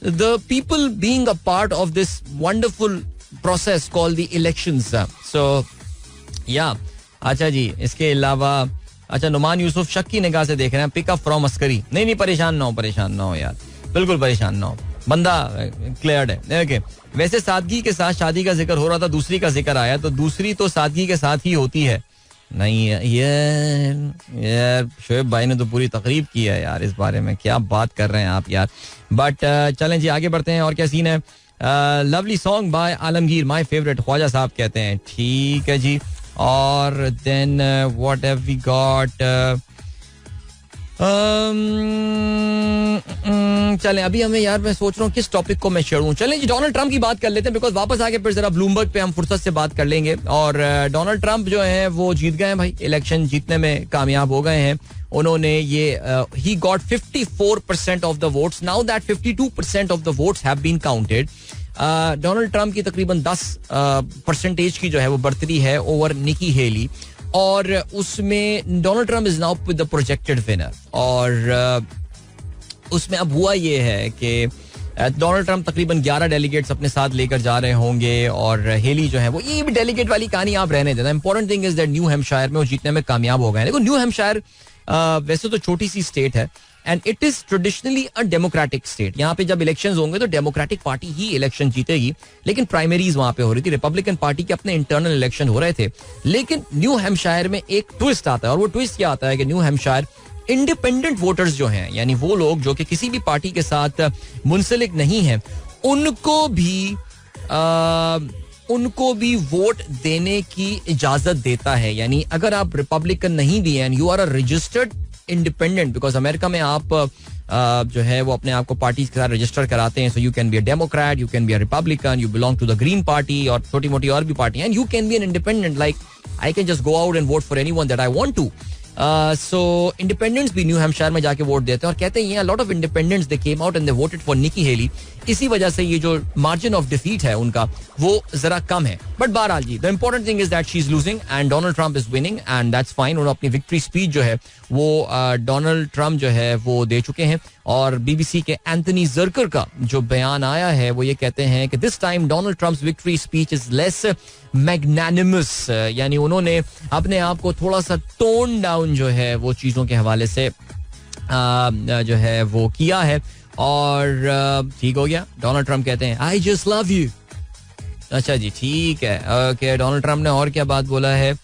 the people being a part of this wonderful process called the elections. So या अच्छा जी, इसके अलावा अच्छा नुमान यूसुफ शक की निगाह से देख रहे हैं, पिकअप फ्रॉम अस्करी. नहीं परेशान ना हो यार, बिल्कुल परेशान ना हो, बंदा क्लियर्ड है. ओके. वैसे सादगी के साथ शादी का जिक्र हो रहा था, दूसरी का जिक्र आया, तो दूसरी तो सादगी के साथ ही होती है. नहीं यार शोएब भाई ने तो पूरी तकरीब की है यार इस बारे में, क्या बात कर रहे हैं आप यार. बट चलें जी आगे बढ़ते हैं. और क्या सीन है. Lovely song by Alamgir, my favourite, Khwaja Sahab कहते हैं. ठीक है जी. और then what have we got. चलें अभी हमें यार मैं सोच रहा हूँ किस टॉपिक को मैं छेड़ूं. चलें जी डोनाल्ड ट्रंप की बात कर लेते हैं, बिकॉज वापस आके फिर जरा ब्लूमबर्ग पे हम फुर्सत से बात कर लेंगे. और डोनाल्ड ट्रंप जो है वो जीत गए हैं भाई, इलेक्शन जीतने में कामयाब हो गए हैं. उन्होंने ये he got 54% of the votes. Now that 52% of the votes have been counted. Donald Trump की तकरीबन 10% की जो है वो बढ़तरी है ओवर निकी हेली, और उसमें Donald Trump is now with the projected winner. और उसमें अब हुआ ये है कि डोनाल्ड ट्रंप तकरीबन 11 डेलीगेट्स अपने साथ लेकर जा रहे होंगे, और हेली जो है वो, ये भी डेलीगेट वाली कहानी आप रहने देना. Important thing is that new Hampshire में वो जीतने में कामयाब हो गए. देखो न्यू हैम्पशायर वैसे तो छोटी सी स्टेट है and it is traditionally a democratic state. यहाँ पे जब इलेक्शंस होंगे तो डेमोक्रेटिक पार्टी ही इलेक्शन जीतेगी, लेकिन प्राइमरीज वहां पे हो रही थी. रिपब्लिकन पार्टी के अपने इंटरनल इलेक्शन हो रहे थे. लेकिन न्यू हैम्पशायर में एक ट्विस्ट आता है, और वो ट्विस्ट क्या आता है कि न्यू हैम्पशायर इंडिपेंडेंट वोटर्स जो हैं, यानी वो लोग जो कि किसी भी पार्टी के साथ मुंसलिक नहीं हैं, उनको भी वोट देने की इजाजत देता है. यानी अगर आप रिपब्लिकन नहीं भी हैं, you are a registered independent, because America में आप जो है वो अपने आप को पार्टी के साथ रजिस्टर कराते हैं. So you can be a Democrat, you can be a Republican, you belong to the Green Party और छोटी मोटी और भी party, and you can be an independent. Like I can just go out and vote for anyone that I want to. So independents भी New Hampshire में जाके vote देते हैं, और कहते हैं lot of independents they came out and they voted for Nikki Haley. इसी वजह से ये जो मार्जिन ऑफ डिफीट है उनका वो जरा कम है. बट बहरहाल जी, the important thing is that she is losing and Donald Trump is winning, and that's fine. उन्होंने अपनी विक्ट्री स्पीच जो है वो डोनाल्ड ट्रंप जो है वो दे चुके हैं. और बीबीसी के एंथनी जर्कर का जो बयान आया है वो ये कहते हैं कि this time Donald Trump's victory speech is less magnanimous. यानी उन्होंने अपने आप को थोड़ा सा टोन डाउन जो है वो चीजों के हवाले से जो है वो किया है, और ठीक हो गया. डोनाल्ड ट्रंप कहते हैं आई जस्ट लव यू. अच्छा जी, ठीक है, ओके. डोनाल्ड ट्रंप ने और क्या बात बोला है?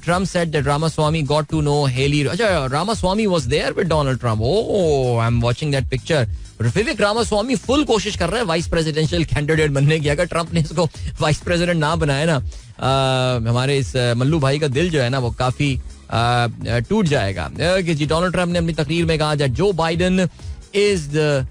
Trump said that Ramaswamy got to know Haley. अच्छा, Ramaswamy was there with Donald Trump. Oh, I'm watching that picture. Vivek Ramaswamy full कोशिश कर रहा है वाइस प्रेसिडेंशियल कैंडिडेट बनने की. अगर ट्रंप ने इसको वाइस प्रेसिडेंट ना बनाया ना, हमारे इस मल्लू भाई का दिल जो है ना वो काफी टूट जाएगा. जी, डोनाल्ड ट्रंप ने अपनी तकरीर में कहा Joe Biden is the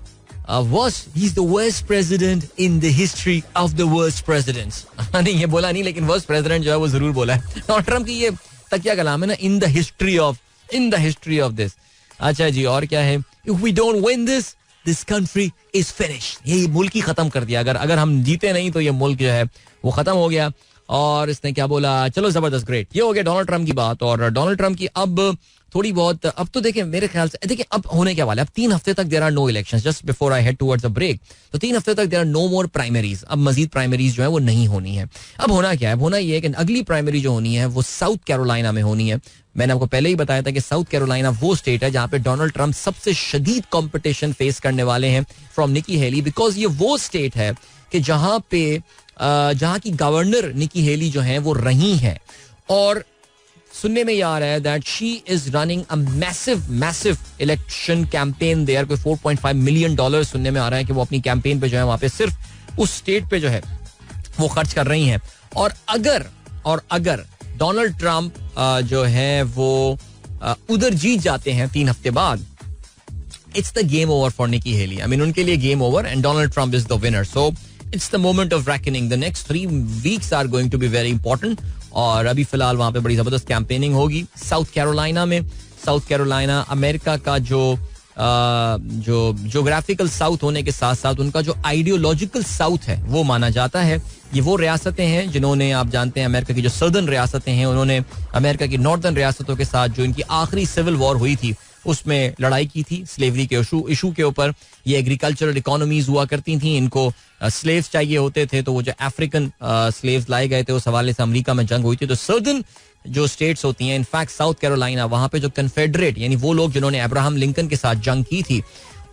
he's the worst president in the history of the worst presidents. नहीं, ये बोला नहीं, लेकिन worst president जो है वो जरूर बोला है. डोनाल्ड ट्रंप की ये तकिया कलाम है ना, in the history of this. अच्छा जी, और क्या है? If we don't win this country is finished. ये मुल्क ही खत्म कर दिया. अगर हम जीते नहीं तो ये मुल्क जो है वो खत्म हो गया. और इसने क्या बोला? चलो जबरदस्त, ग्रेट. ये हो गया डोनाल्ड ट्रंप की बात. और डोनाल्ड ट्रंप की अब थोड़ी बहुत, अब तो देखें मेरे ख्याल से, देखिए अब होने क्या वाला है. अब 3 हफ्ते तक there are no elections just before I head towards a break. तो 3 हफ्ते तक there are no more primaries. अब मजीद प्राइमरीज जो है वो नहीं होनी है. अब होना क्या है? होना ये है कि अगली प्राइमरी जो होनी है वो साउथ कैरोलिना में होनी है. मैंने आपको पहले ही बताया था कि साउथ कैरोलिना वो स्टेट है जहां पे डोनाल्ड ट्रंप सबसे शदीद कंपटीशन फेस करने वाले हैं फ्रॉम निकी हेली, बिकॉज ये वो स्टेट है कि जहां की गवर्नर निकी हेली जो है वो रही हैं. और सुनने में ये आ रहा है that she is running a massive election campaign there. कोई $4.5 मिलियन सुनने में आ रहा है कि वो अपनी कैंपेन पे जो है वहां पे सिर्फ उस स्टेट पे जो है वो खर्च कर रही हैं. और अगर डोनाल्ड ट्रंप जो है वो उधर जीत जाते हैं 3 हफ्ते बाद, it's the game over for Nikki Haley. I mean उनके लिए game over and Donald Trump is the winner. So it's the moment of reckoning. The next 3 weeks are going to be very important. और अभी फिलहाल वहां पे बड़ी जबरदस्त campaigning होगी साउथ कैरोलिना में. साउथ कैरोलिना अमेरिका का जो ज्योग्राफिकल साउथ होने के साथ साथ उनका जो आइडियोलॉजिकल साउथ है वो माना जाता है. ये वो रियासतें हैं जिन्होंने, आप जानते हैं, अमेरिका की जो सदर्न रियासतें हैं उन्होंने अमेरिका की नॉर्दर्न रियासतों के साथ जो इनकी आखिरी सिविल वॉर हुई थी उसमें लड़ाई की थी स्लेवरी के इशू के ऊपर. ये एग्रीकल्चरल इकोनॉमीज हुआ करती थी, इनको स्लेव्स चाहिए होते थे, तो वो जो अफ्रीकन स्लेव्स लाए गए थे उस हवाले से अमेरिका में जंग हुई थी. तो सदर्न जो स्टेट्स होती हैं, इनफैक्ट साउथ कैरोलिना, वहां पे जो कन्फेडरेट यानी वो लोग जिन्होंने अब्राहम लिंकन के साथ जंग की थी,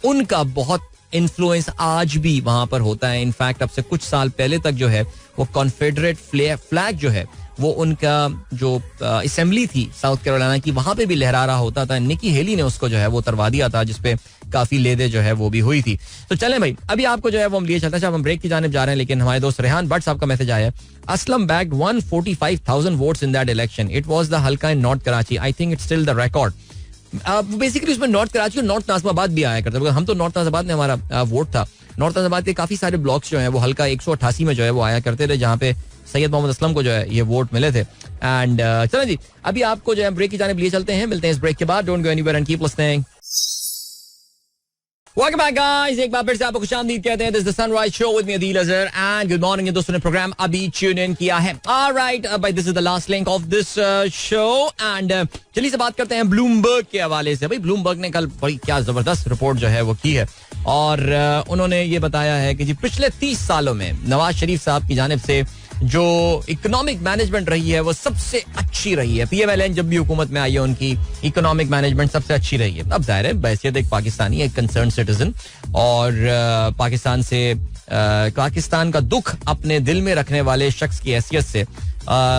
उनका बहुत इन्फ्लुएंस आज भी वहां पर होता है. इनफैक्ट अब से कुछ साल पहले तक जो है वो कॉन्फेडरेट फ्लैग जो है वो उनका जो असेंबली थी साउथ कैरोलिना की वहां पे भी लहरा रहा होता था. निकी हेली ने उसको जो है वो उतरवा दिया था, जिसपे काफी लेदे जो है वो भी हुई थी. तो चलें भाई, अभी आपको जो है वो हम लिए चलते हैं. हम ब्रेक की जानिब जा रहे हैं, लेकिन हमारे दोस्त रेहान भट्ट साहब का मैसेज आया है. Aslam bagged 145,000 votes in that election. It was the हल्का in North Karachi. I think it's still the record. Basically उसमें नॉर्थ कराची और नॉर्थ नाज़िमाबाद भी आया करता है. हम तो नॉर्थ नाज़िमाबाद में हमारा वोट था. नॉर्थ नाज़िमाबाद के काफी सारे ब्लॉक्स जो है वो हल्का 188 में जो है वो आया करते थे, जहाँ पे सैयद मोहम्मद असलम को जो है ये वोट मिले थे. एंड चलो जी, अभी आपको जो है ब्रेक की जानिब लिए चलते हैं. मिलते हैं इस ब्रेक के बाद. Don't go anywhere and keep listening. Welcome back, guys. एक बार फिर से आपको खुशामदीद कहते हैं. This is the Sunrise Show with me, Adil Azhar, and good morning. ये दोस्तों ने प्रोग्राम अभी ट्यून इन किया है. All right, but this is the last link of this show, and चलिए से बात करते हैं ब्लूमबर्ग के हवाले से. भाई ब्लूमबर्ग ने कल बड़ी क्या जबरदस्त रिपोर्ट जो है वो की है, और उन्होंने ये बताया है कि जी पिछले 30 सालों में नवाज शरीफ साहब की जानिब से जो इकोनॉमिक मैनेजमेंट रही है वो सबसे अच्छी रही है. PMLN जब भी हुकूमत में आई है उनकी इकोनॉमिक मैनेजमेंट सबसे अच्छी रही है. अब जाहिर है बैसियत एक पाकिस्तानी, एक कंसर्न सिटीजन, और पाकिस्तान का दुख अपने दिल में रखने वाले शख्स की हैसियत से,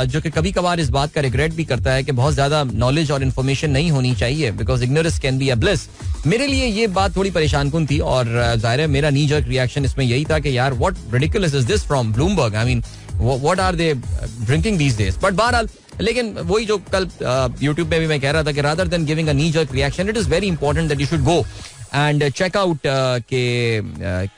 जो कि कभी कभार इस बात का रिग्रेट भी करता है कि बहुत ज्यादा नॉलेज और इन्फॉर्मेशन नहीं होनी चाहिए, because ignorance can be a bliss. मेरे लिए ये बात थोड़ी परेशान कुन थी, और जाहिर है मेरा नी जर्क रिएक्शन इसमें यही था कि यार what ridiculous is this from Bloomberg. I mean what are they drinking these days? But बहरहाल, लेकिन वही जो कल YouTube पे भी मैं कह रहा था कि rather than giving a knee jerk reaction, it is very important that you should go and check out के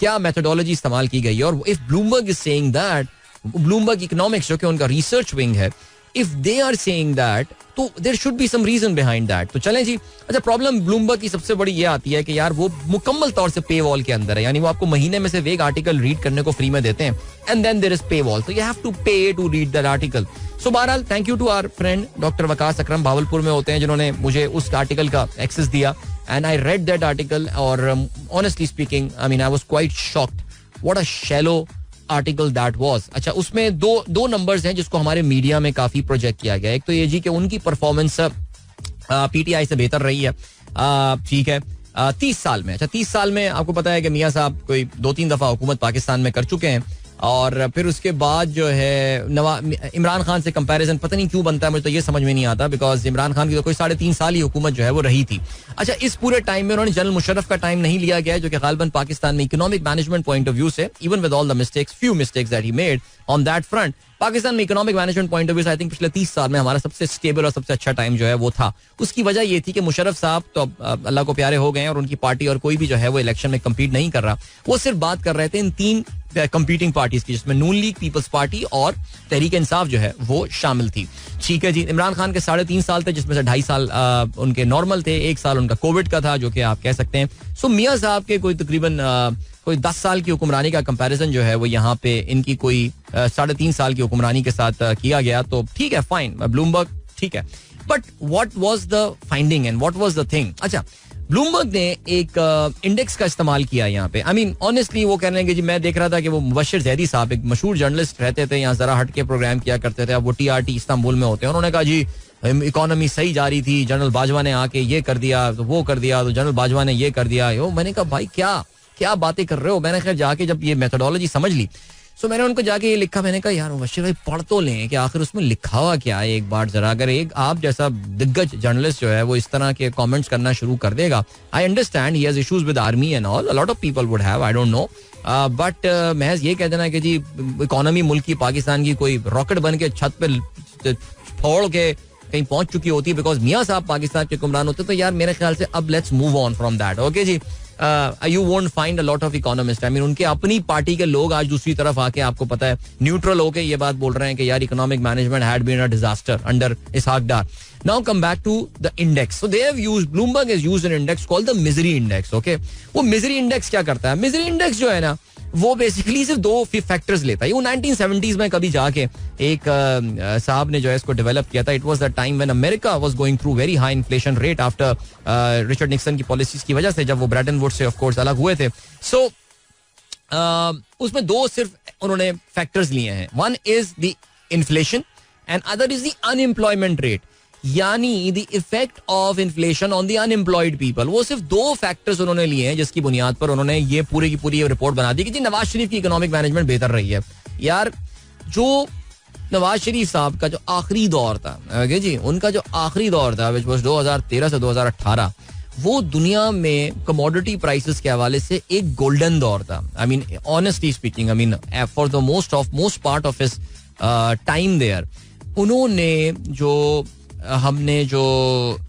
क्या methodology इस्तेमाल की गई है. और if Bloomberg is saying that, Bloomberg Economics जो कि उनका research wing है, if they are saying that, तो there should be some reason behind that. तो चलें जी. अच्छा, प्रॉब्लम ब्लूमबर्ग की सबसे बड़ी ये आती है कि यार वो मुकम्मल तौर से पे वॉल के अंदर है, यानी वो आपको महीने में से एक आर्टिकल रीड करने को फ्री में देते हैं, and then there is pay wall, so you have to pay to read that article. So बहरहाल, thank you to our friend doctor Waqas Akram, Bahawalpur में होते हैं, जिन्होंने मुझे उस आर्टिकल का एक्सेस दिया, and I read that article, और honestly speaking I mean I was quite shocked. What a shallow article that was. अच्छा, उसमें दो नंबर्स हैं जिसको हमारे मीडिया में काफी प्रोजेक्ट किया गया. एक तो ये जी कि उनकी परफॉर्मेंस PTI से बेहतर रही है. ठीक है, 30 साल में. अच्छा, 30 साल में आपको पता है कि मियां साहब कोई 2-3 दफा हुकूमत पाकिस्तान में कर चुके हैं, और फिर उसके बाद जो है इमरान खान से कंपैरिजन पता नहीं क्यों बनता है, मुझे तो ये समझ में नहीं आता, बिकॉज इमरान खान की तो कोई 3.5 साल ही हुकूमत जो है वो रही थी. अच्छा, इस पूरे टाइम में उन्होंने जनरल मुशर्रफ का टाइम नहीं लिया गया, जो कि गालिबन पाकिस्तान में economic management point of view से, even with all the mistakes, few mistakes that he made on that front, Pakistan में economic management point of view से आई थिंक पिछले 30 साल में हमारा सबसे स्टेबल और सबसे अच्छा टाइम जो है वो था. उसकी वजह ये थी कि मुशर्रफ साहब तो अल्लाह को प्यारे हो गए हैं, और उनकी पार्टी और कोई भी जो है वो इलेक्शन में कम्पीट नहीं कर रहा. वो सिर्फ बात कर रहे थे इन 3 कंपीटिंग पार्टीज की, जिसमें नून लीग, पीपल्स पार्टी और तहरीक इंसाफ जो है वो शामिल थी. ठीक है जी. इमरान खान के 3.5 साल थे, जिसमें से 2.5 साल उनके नॉर्मल थे, 1 साल उनका कोविड का था, जो कि आप कह सकते हैं. सो मियां साहब के कोई तकरीबन कोई 10 साल की हुक्मरानी का कंपैरिजन जो है वो यहाँ पे इनकी कोई 3.5 साल की हुक्मरानी के साथ किया गया. तो ठीक है, फाइन, ब्लूमबर्ग ठीक है, but what was the finding and what was the thing. अच्छा, ब्लूमबर्ग ने एक इंडेक्स का इस्तेमाल किया यहाँ पे. आई मीन ऑनेस्टली वो कह रहे हैं कि जी मैं देख रहा था कि वो मुबशिर जैदी साहब एक मशहूर जर्नलिस्ट रहते थे, यहाँ जरा हट के प्रोग्राम किया करते थे, अब वो TRT इस्तांबुल में होते हैं. उन्होंने कहा जी इकोनॉमी सही जा रही थी, जनरल बाजवा ने आके ये कर दिया, तो वो कर दिया, तो जनरल बाजवा ने ये कर दिया. मैंने कहा भाई क्या बातें कर रहे हो. मैंने खैर जाके जब ये मेथोडोलॉजी समझ ली, सो मैंने उनको जाके ये लिखा, मैंने कहा यार मुबशिर भाई पढ़ तो लें कि आखिर उसमें लिखा हुआ क्या है एक बार जरा. अगर एक आप जैसा दिग्गज जर्नलिस्ट जो है वो इस तरह के कमेंट्स करना शुरू कर देगा, I understand he has issues with army and all, a lot of people would have, I don't no, but महज ये कह देना कि जी इकोनॉमी मुल्क की पाकिस्तान की कोई रॉकेट बन के छत पे फोड़ के कहीं पहुंच चुकी होती है बिकॉज मियां साहब पाकिस्तान के हुक्मरान होते, तो यार मेरे ख्याल से अब let's move on from that. Okay जी. You won't find a lot of economists. I mean, उनके अपनी पार्टी के लोग आज दूसरी तरफ आके आपको पता है न्यूट्रल होके ये बात बोल रहे हैं कि यार economic management had been a disaster under Ishaq Dar. Now come back to the index. So they have used, Bloomberg has used an index called the misery index. Okay, वो misery index क्या करता है? Misery index जो है ना वो basically सिर्फ 2 factors लेता है. वो 1970s में कभी जाके एक साहब ने जो है इसको डेवलप किया था. It was the time when America was going through very high inflation rate after Richard Nixon की पॉलिसीज की वजह से, जब वो ब्रेटन वुड्स से ऑफ कोर्स अलग हुए थे. सो उसमें 2 सिर्फ उन्होंने फैक्टर्स लिए हैं. One is the inflation and other is the unemployment rate, यानी the effect of inflation on the unemployed people. वो सिर्फ 2 फैक्टर्स उन्होंने लिए हैं, जिसकी बुनियाद पर उन्होंने ये पूरी की पूरी रिपोर्ट बना दी कि जी नवाज शरीफ की इकोनॉमिक मैनेजमेंट बेहतर रही है. यार जो नवाज शरीफ साहब का जो आखिरी दौर था, ओके जी, उनका जो आखिरी दौर था विच वाज 2013 से 2018, वो दुनिया में कमोडिटी प्राइसेस के हवाले से एक गोल्डन दौर था. I mean honestly speaking, I mean for the most part of his time there, उन्होंने हमने जो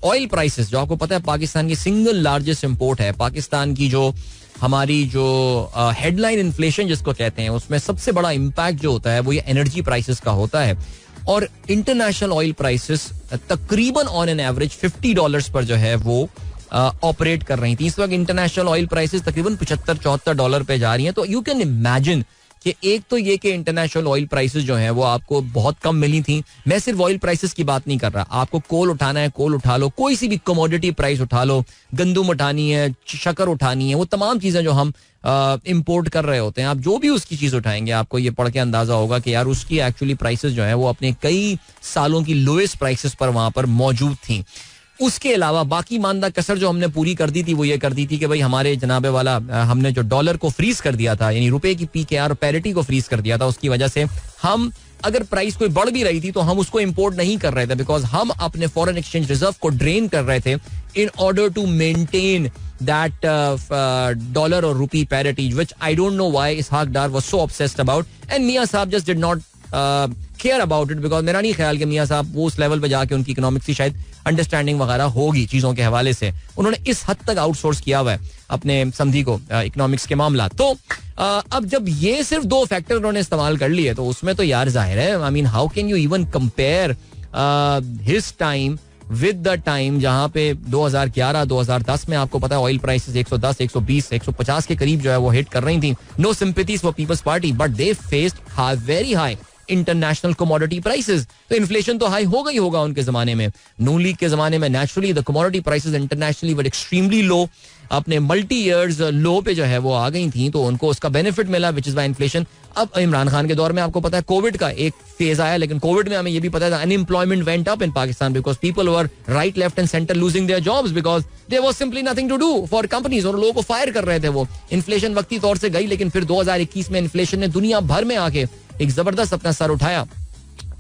ऑयल प्राइसेस, जो आपको पता है पाकिस्तान की सिंगल लार्जेस्ट इंपोर्ट है, पाकिस्तान की जो हमारी जो हेडलाइन इन्फ्लेशन जिसको कहते हैं, उसमें सबसे बड़ा इम्पैक्ट जो होता है वो ये एनर्जी प्राइसेस का होता है. और इंटरनेशनल ऑयल प्राइसेस तकरीबन ऑन एन एवरेज $50 पर जो है वो ऑपरेट कर रही थी. इस वक्त इंटरनेशनल ऑयल प्राइसेस तकरीबन $75-74 पे जा रही हैं. तो यू कैन इमेजिन कि एक तो ये कि इंटरनेशनल ऑयल प्राइसेस जो हैं वो आपको बहुत कम मिली थी. मैं सिर्फ ऑयल प्राइसेस की बात नहीं कर रहा. आपको कोल उठाना है, कोल उठा लो, कोई सी भी कमोडिटी प्राइस उठा लो, गंदम उठानी है, शक्कर उठानी है, वो तमाम चीज़ें जो हम इंपोर्ट कर रहे होते हैं, आप जो भी उसकी चीज़ उठाएंगे आपको ये पढ़ के अंदाजा होगा कि यार उसकी एक्चुअली प्राइसेस जो है वो अपने कई सालों की लोएस्ट प्राइसेस पर वहाँ पर मौजूद थी. उसके अलावा बाकी मानदा कसर जो हमने पूरी कर दी थी वो ये कर दी थी कि भाई हमारे जनाबे वाला हमने जो डॉलर को फ्रीज कर दिया था, यानी रुपए की PKR और पैरिटी को फ्रीज कर दिया था, उसकी वजह से हम अगर प्राइस कोई बढ़ भी रही थी तो हम उसको इंपोर्ट नहीं कर रहे थे, बिकॉज हम अपने फॉरेन एक्सचेंज रिजर्व को ड्रेन कर रहे थे in order to maintain that dollar और rupee parity, which I don't know why Ishaq Dar was so obsessed about, and मियां साहब just did not care about it, because मेरा नहीं ख्याल कि मियां साहब वो उस लेवल पे जाके उनकी इकोनॉमिक्स की शायद अंडरस्टैंडिंग वगैरह होगी चीजों के हवाले से. उन्होंने इस हद तक आउटसोर्स किया हुआ है अपने समधी को इकोनॉमिक्स के मामला. तो अब जब ये सिर्फ 2 फैक्टर उन्होंने इस्तेमाल कर लिए तो उसमें तो यार जाहिर है, I mean how can you even compare his time with the time जहां पे 2011-2010 में आपको पता है ऑयल प्राइसेस 110, 120, 150 के करीब जो है वो हिट कर रही थी. No sympathies for Peoples Party, but they faced very high international commodity prices. तो इन्फ्लेशन तो हाई होगा ही होगा उनके जमाने में. नून लीग के जमाने में naturally the commodity prices internationally were extremely low, अपने मल्टी ईयर्स लो पे जो है वो आ गई थी, तो उनको उसका बेनिफिट मिला विच इज बाय इन्फ्लेशन. अब इमरान खान के दौर में आपको पता है कोविड का एक फेज आया, लेकिन कोविड में हमें ये भी पता था unemployment went up in Pakistan because people were right left and centre losing their jobs because there was simply nothing to do for companies, और लोगों को फायर कर रहे थे वो. इन्फ्लेशन वक्ती तौर से गई, लेकिन फिर 2021 में इन्फ्लेशन ने दुनिया भर में आके एक जबरदस्त अपना सर उठाया.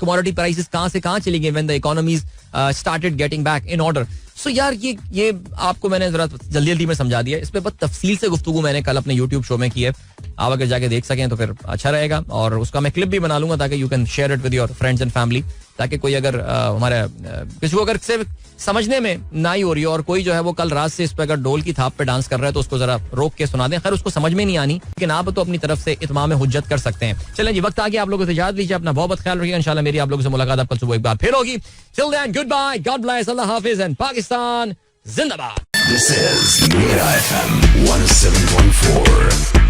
कमोडिटी प्राइसेस कहां से कहां चली गई when the economies started getting back in order. So यार ये आपको मैंने जरा जल्दी जल्दी में समझा दिया. इस पे बहुत तफसील से गुफ्तगू मैंने कल अपने YouTube शो में की है, आप अगर जाके देख सकें तो फिर अच्छा रहेगा, और उसका मैं क्लिप भी बना लूंगा ताकि you can share it with your friends and family, ताकि कोई अगर हमारे किसी को अगर सिर्फ समझने में ना ही हो रही है और कोई जो है वो कल रात से इस पे अगर डोल की थाप पे डांस कर रहा है तो उसको जरा रोक के सुना दें. खैर उसको समझ में नहीं आनी, लेकिन आप तो अपनी तरफ से इत्माम हुज्जत कर सकते हैं. चलें जी, वक्त आ गया आप लोगों से इजाजत लीजिए. अपना बहुत ख्याल रखिएगा. इंशाल्लाह मेरी आप लोगों से मुलाकात आप कल सुबह एक बार फिर होगी. Till then goodbye, God bless, अल्लाह हाफिज एंड पाकिस्तान जिंदाबाद. This is Mira FM 107.4.